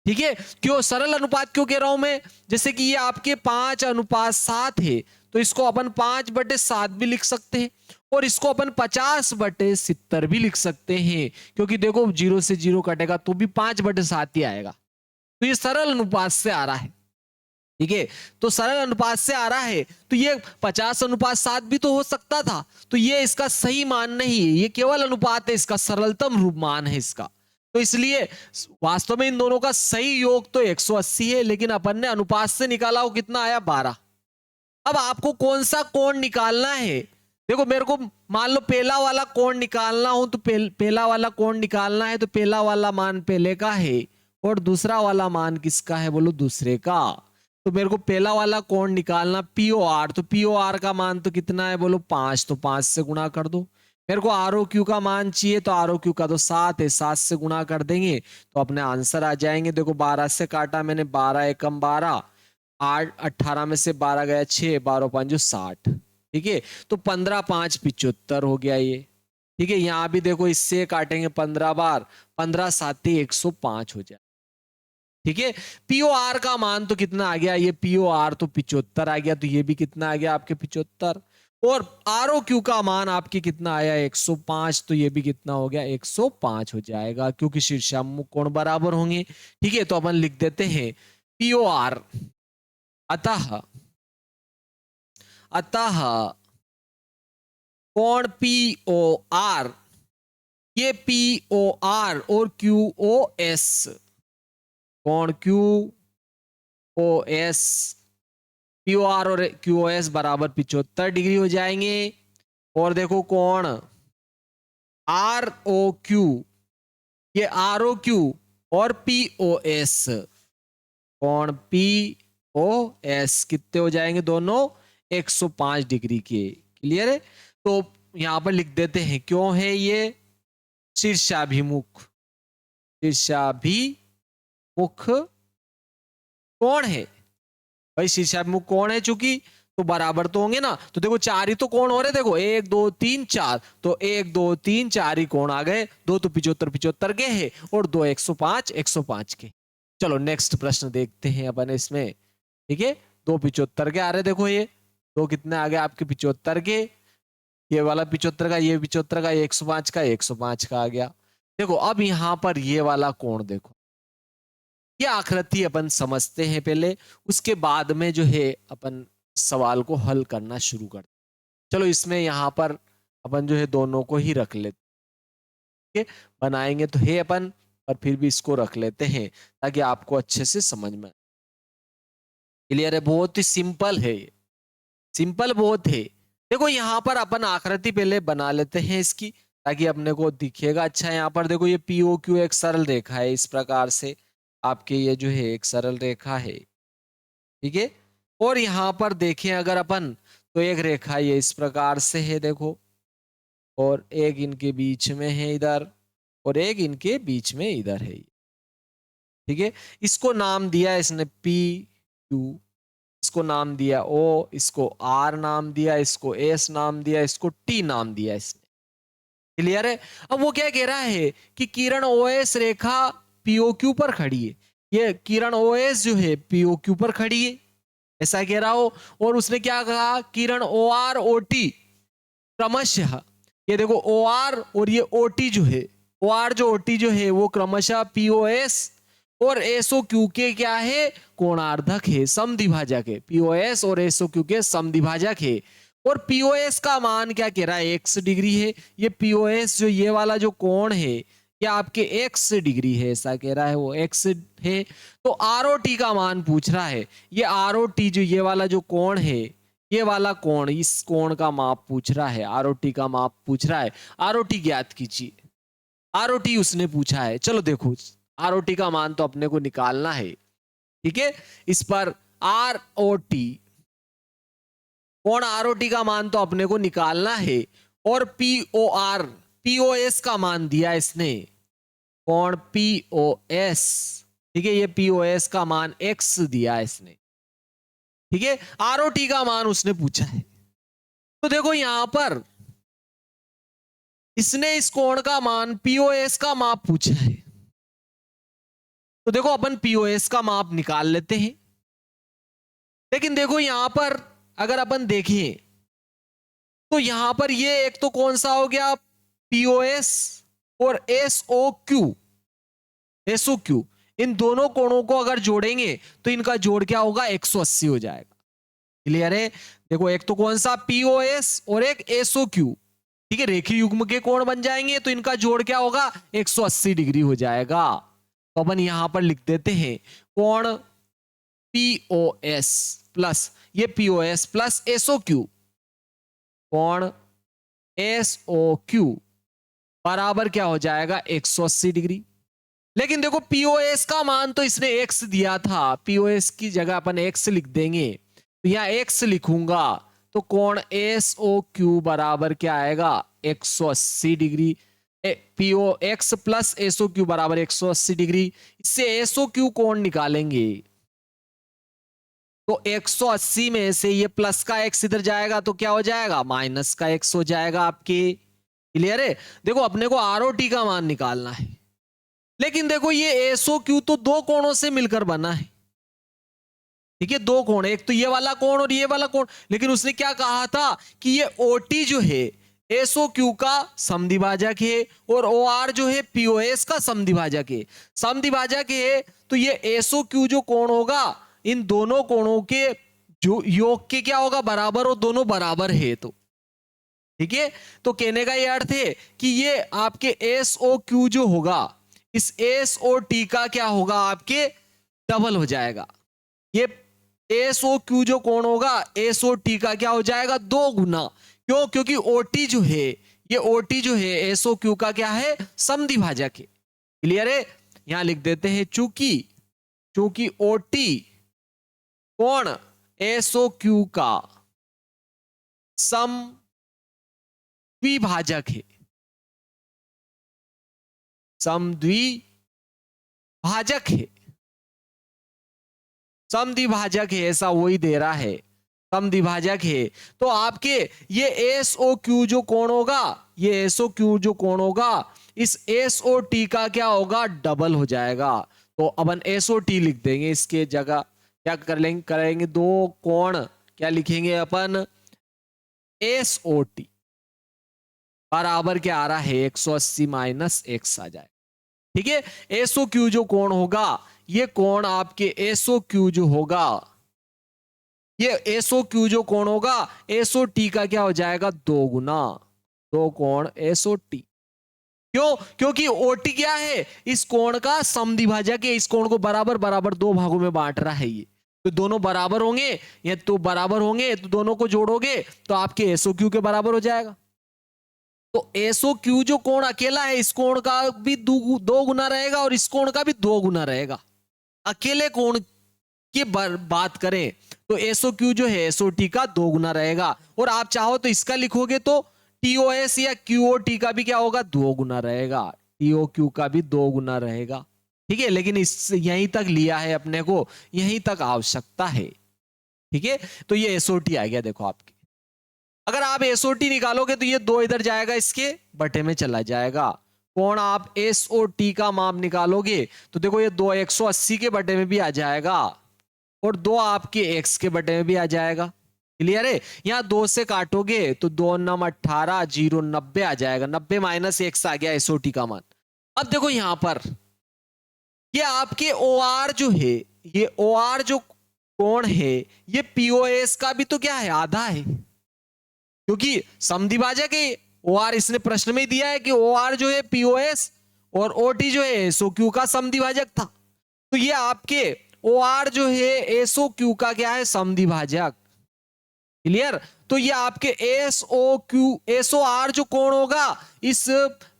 ठीक है। क्यों सरल अनुपात क्यों कह रहा हूं मैं, जैसे कि ये आपके 5:7 है, तो इसको अपन 5/7 भी लिख सकते हैं। और इसको अपन 50/70 भी लिख सकते हैं, क्योंकि देखो 0 से 0 कटेगा तो भी 5/7 ही आएगा। तो ये सरल अनुपात से आ रहा है, ठीक है। तो सरल अनुपात से आ रहा है, तो ये 50/7 भी तो हो सकता था, तो ये इसका सही मान नहीं है, ये केवल अनुपात है, इसका सरलतम रूप मान है इसका। तो इसलिए वास्तव में इन दोनों का सही योग तो 180 है, लेकिन अपन ने अनुपात से निकाला वो कितना आया, 12। अब आपको कौन सा कोण निकालना है, देखो मेरे को मान लो पहला वाला कोण निकालना हो, तो पहला वाला कोण निकालना है, तो पहला वाला मान पहले का है और दूसरा वाला मान किसका है, बोलो दूसरे का। तो मेरे को पहला वाला कोण निकालना POR, तो POR का मान तो कितना है, बोलो 5, तो 5 से गुणा कर दो। मेरे को ROQ का मान चाहिए, तो ROQ का तो 7 है, 7 से गुणा कर देंगे तो अपने आंसर आ जाएंगे। देखो 12 से काटा मैंने, 12 एकम 12, 8 18 में से 12 गया 6, 12 5 60, ठीक है। तो 15 5 75 हो गया ये, ठीक है। यहाँ भी देखो इससे काटेंगे 15 बार, 15 7 105 हो जाए, ठीक है। POR का मान तो कितना आ गया, ये POR तो 75 आ गया, तो ये भी कितना आ गया आपके 75, और ROQ का मान आपके कितना आया 105, तो ये भी कितना हो गया 105 हो जाएगा, क्योंकि शीर्षामुख कोण बराबर होंगे, ठीक है। तो अपन लिख देते हैं POR, अतः कोण POR, ये POR और QOS, कोण QOS, POR और QOS बराबर 75 डिग्री हो जाएंगे। और देखो कोण ROQ, ये ROQ और POS, कोण POS कितने हो जाएंगे, दोनों 105 डिग्री के। क्लियर है। तो यहां पर लिख देते हैं, क्यों है ये शीर्षाभिमुख कोण है भाई, शीर्षाभिमुख कोण है चूंकि, तो बराबर तो होंगे ना। तो देखो 4 ही तो कोण हो रहे, देखो 1 2 3 4, तो 1 2 3 4 ही कोण आ गए, 2 तो 75 75 के हैं और 2 105 105 के। चलो नेक्स्ट प्रश्न देखते हैं अपन इसमें, ठीक है। 2 75 के आ रहे, देखो ये 2 कितने आ गए आपके 75 के, ये वाला 75 का, ये 75 का, 105 का, 105 का आ गया। देखो अब यहां पर ये वाला कोण देखो, ये आकृति अपन समझते हैं पहले, उसके बाद में जो है अपन सवाल को हल करना शुरू करते। चलो इसमें यहां पर अपन जो है दोनों को ही रख लेते, ठीक है। बनाएंगे तो है अपन, पर फिर भी इसको रख लेते हैं ताकि आपको अच्छे से समझ में। क्लियर है, बहुत ही सिंपल है ये, सिंपल बहुत है। देखो यहाँ पर अपन आकृति पहले बना लेते हैं इसकी, ताकि अपने को दिखेगा अच्छा। यहाँ पर देखो ये POQ एक सरल रेखा है, इस प्रकार से आपके ये जो है एक सरल रेखा है, ठीक है। और यहाँ पर देखें अगर अपन, तो एक रेखा ये इस प्रकार से है देखो, और एक इनके बीच में है इधर, और एक इनके बीच में इधर है, ठीक है। इसको नाम दिया इसने PQ, इसको नाम दिया O, इसको R नाम दिया, इसको S नाम दिया, इसको T नाम दिया इसने। क्लियर है। अब वो क्या कह रहा है कि किरण OS रेखा POQ पर खड़ी है, ये किरण OS जो है POQ पर खड़ी है, ऐसा कह रहा हो। और उसने क्या कहा, किरण OR OT क्रमशः, ये देखो OR और ये OT जो है, OR जो OT जो है वो क्रमशः POS और SOQ के क्या है, कोणार्धक है, समद्विभाजक है। POS और SOQ के समद्विभाजक है। और POS का मान क्या कह रहा है, x डिग्री है। ये POS जो ये वाला जो कोण है, ये आपके x डिग्री है, ऐसा कह रहा है, वो x है। तो ROT का मान पूछ रहा है, ये ROT जो ये वाला जो कोण है, ये वाला कोण, इस कोण का माप पूछ रहा है, ROT का माप पूछ रहा है। ROT ज्ञात कीजिए, ROT उसने पूछा है। चलो देखो ROT का मान तो अपने को निकालना है, ठीक है। इस पर ROT, कोण ROT का मान तो अपने को निकालना है। और POS का मान दिया इसने, कोण POS, ठीक है। ये POS का मान x दिया इसने, ठीक है। ROT का मान उसने पूछा है। तो देखो यहां पर इसने इस कोण का मान POS का माप पूछा है, तो देखो अपन POS का माप निकाल लेते हैं। लेकिन देखो यहां पर अगर अपन देखें तो यहां पर ये एक तो कौन सा हो गया, पीओएस और एसओक्यू, इन दोनों कोणों को अगर जोड़ेंगे तो इनका जोड़ क्या होगा, 180 हो जाएगा। क्लियर है? देखो एक तो कौन सा, पीओएस और एक एसओक्यू, ठीक है, रेखीय युग्म के कोण बन जाएंगे तो इनका जोड़ क्या होगा, 180 डिग्री हो जाएगा। तो अपन यहां पर लिख देते हैं कोण पीओएस प्लस, ये पीओएस प्लस एसओक्यू, कोण एसओक्यू बराबर क्या हो जाएगा, 180 डिग्री। लेकिन देखो पीओएस का मान तो इसने एक्स दिया था, पीओएस की जगह अपन एक्स लिख देंगे, तो यहां एक्स लिखूंगा तो कोण एस ओ क्यू बराबर क्या आएगा, 180 degree. PO X plus SO Q बराबर 180 डिग्री। इससे एसओ क्यू कोण निकालेंगे तो 180 में से ये प्लस का एक्स इधर जाएगा तो क्या हो जाएगा, माइनस का एक्स हो जाएगा आपके। क्लियर है? देखो अपने को आर ओ टी का मान निकालना है, लेकिन देखो ये एसओ क्यू तो दो कोणों से मिलकर बना है, ठीक है, दो कोण, एक तो ये वाला कोण और ये वाला कोण। लेकिन उसने क्या कहा था कि ये ओटी जो है एसओ क्यू का समद्विभाजक है और ओ आर जो है पीओएस का समद्विभाजक है। समद्विभाजक है तो ये एसओ क्यू जो कोण होगा इन दोनों कोणों के जो योग के क्या होगा, बराबर, और दोनों बराबर है। तो ठीक है, तो कहने का ये अर्थ है कि ये आपके एस ओ क्यू जो होगा इस एस ओ टी का क्या होगा, आपके डबल हो जाएगा। ये एस ओ क्यू जो कोण होगा एस ओ टी का क्या हो जाएगा, 2 गुना। क्यों? क्योंकि ओटी जो है, ये ओटी जो है एस ओ क्यू का क्या है, समद्विभाजक है। क्लियर है? यहां लिख देते हैं चूंकि ओटी कोण एस ओ क्यू का समद्विभाजक है, समद्विभाजक है, समद्विभाजक है, ऐसा वही दे रहा है, समद्विभाजक है। तो आपके ये एस ओ क्यू जो कोण होगा, ये एस ओ क्यू जो कोण होगा इस एस ओ टी का क्या होगा, डबल हो जाएगा। तो अपन एस ओ टी लिख देंगे, इसके जगह क्या करेंगे, दो कोण क्या लिखेंगे अपन, एस ओ टी बराबर क्या आ रहा है, 180 माइनस एक्स आ जाए। ठीक है, एसओ क्यू जो कोण होगा, ये कोण आपके एसओ क्यू जो होगा, ये एसओ क्यू जो कोण होगा एसओ टी का क्या हो जाएगा, 2 गुना, 2 कोण एसओ टी। क्यों? क्योंकि ओटी क्या है, इस कोण का समद्विभाजक है, इस कोण को बराबर बराबर 2 भागों में बांट रहा है ये, तो दोनों बराबर होंगे, ये तो बराबर होंगे, तो दोनों को जोड़ोगे तो आपके एसओ क्यू के बराबर हो जाएगा। तो एसओ क्यू जो कोण अकेला है इस कोण का भी 2 गुना रहेगा और इस कोण का भी 2 गुना रहेगा। अकेले कोण की बात करें तो एसओ क्यू जो है एसओ टी का 2 गुना रहेगा, और आप चाहो तो इसका लिखोगे तो टीओएस या क्यूओटी का भी क्या होगा, 2 गुना रहेगा, टीओ क्यू का भी 2 गुना रहेगा। ठीक है, लेकिन इस यहीं तक लिया है अपने को, यहीं तक आवश्यकता है। ठीक है, तो ये एसओटी आ गया। देखो आपके अगर आप एसओटी निकालोगे तो ये 2 इधर जाएगा, इसके बटे में चला जाएगा। कोण आप एसओटी का माप निकालोगे तो देखो ये 2 180 के बटे में भी आ जाएगा और 2 आपके x के बटे में भी आ जाएगा। क्लियर है? यहां 2 से काटोगे तो 2 नम 18, 0 90 आ जाएगा, 90 माइनस एक्स आ गया एसओटी का मान। अब देखो यहां पर ये आपके ओ आर जो है, ये ओ आर जो कोण है ये पीओएस का भी तो क्या है, आधा है, क्योंकि समद्विभाजक है। ओ आर इसने प्रश्न में दिया है कि ओ आर जो है पीओएस और ओटी जो है एसओ क्यू का समद्विभाजक था, तो ये आपके ओ आर जो है एसओ क्यू का क्या है, समद्विभाजक। क्लियर? तो ये आपके एसओ क्यू एसओ आर जो कोण होगा इस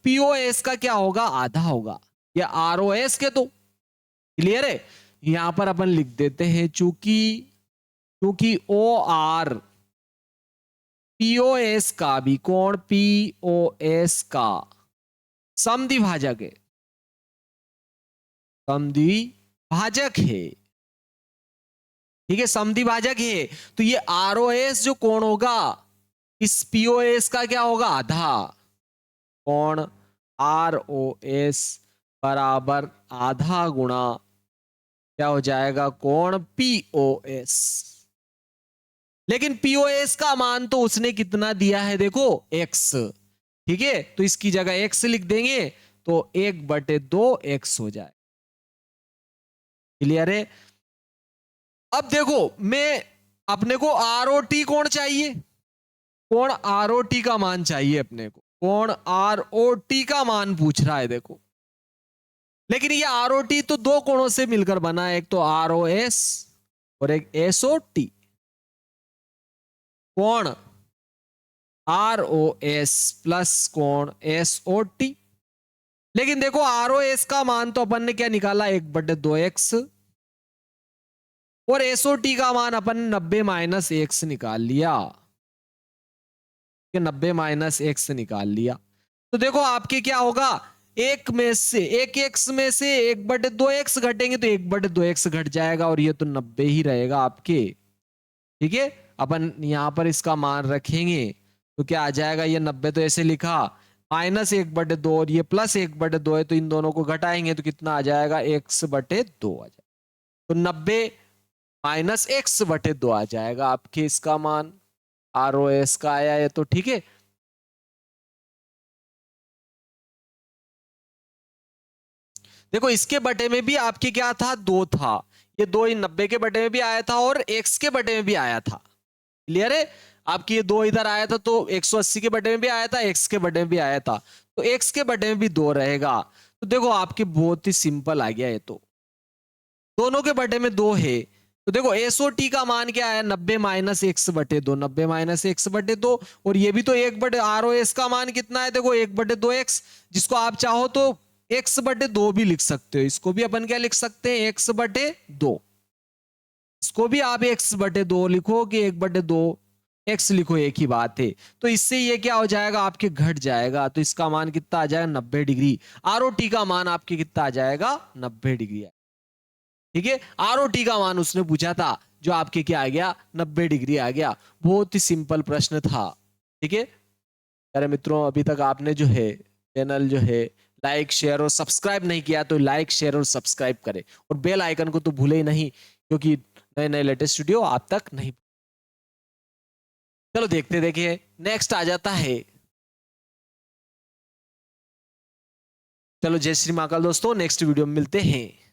पीओएस का क्या होगा, आधा होगा, ये आरओएस के। तो क्लियर है? यहां पर अपन लिख देते हैं चूंकि ओ आर पीओएस का भी, कोण पीओएस का समद्विभाजक है, समद्विभाजक है। ठीक है, समद्विभाजक है, तो ये आरओएस जो कोण होगा इस पीओएस का क्या होगा, आधा। कोण आरओएस बराबर आधा गुणा क्या हो जाएगा, कोण पीओएस। लेकिन पीओएस का मान तो उसने कितना दिया है, देखो x। ठीक है, तो इसकी जगह x लिख देंगे तो 1/2 x हो जाए। क्लियर है? अब देखो, मैं अपने को ROT कोण चाहिए, कोण ROT का मान चाहिए अपने को, कोण ROT का मान पूछ रहा है देखो। लेकिन ये ROT तो दो कोणों से मिलकर बना है, एक तो ROS और एक SOT। कोण ROS प्लस कोण SOT। लेकिन देखो ROS का मान तो अपन ने क्या निकाला, 1/2 x, और SOT का मान अपन 90 माइनस x निकाल लिया, 90 माइनस x निकाल लिया। तो देखो आपके क्या होगा, एक में से एक x में से 1/2 x घटेंगे तो 1/2 x घट जाएगा, और ये तो 90 ही रहेगा आपके। ठीक है, अपन यहां पर इसका मान रखेंगे तो क्या आ जाएगा, ये 90 तो ऐसे लिखा, माइनस 1/2 और ये प्लस 1/2 है, तो इन दोनों को घटाएंगे तो कितना आ जाएगा, x/2 आ जाएगा। तो 90 माइनस x/2 आ जाएगा आपके इसका मान। ROS का आया है तो ठीक है। देखो इसके बटे में भी आपके क्या था, 2 था, ये 2 90 के बटे में भी आया था और x के बटे में भी आया था। क्लियर है? आपकी ये 2 इधर आया था तो 180 के बटे में भी आया था, x के बटे में भी आया था, तो x के बटे में भी 2 रहेगा। तो देखो आपके बहुत ही सिंपल आ गया, ये तो दोनों के बटे में 2 है। तो देखो SOT का मान क्या है, 90 माइनस x/2, 90 माइनस x/2, और ये भी तो 1/, ROS का मान कितना है, देखो 1/2 x, जिसको आप चाहो तो x/2 भी लिख सकते हो, इसको भी अपन क्या लिख सकते हैं, x/2, इसको भी आप x/2 लिखो कि 1/2 x लिखो, एक ही बात है। तो इससे ये क्या हो जाएगा, आपके घट जाएगा, तो इसका मान कितना आ जाएगा, 90 डिग्री। ROT का मान आपके कितना आ जाएगा, 90 डिग्री। ठीक है, ROT का मान उसने पूछा था, जो आपके क्या आ गया, 90 डिग्री आ गया। बहुत ही सिंपल प्रश्न था। ठीक है प्यारे मित्रों, अभी तक आपने जो है चैनल जो है लाइक शेयर और सब्सक्राइब नहीं किया तो लाइक शेयर और सब्सक्राइब करें, और बेल आइकन को तो भूले ही नहीं, क्योंकि नए नए लेटेस्ट वीडियो आप तक नहीं। चलो देखते देखिए, नेक्स्ट आ जाता है। चलो जय श्री महाकाल दोस्तों, नेक्स्ट वीडियो में मिलते हैं।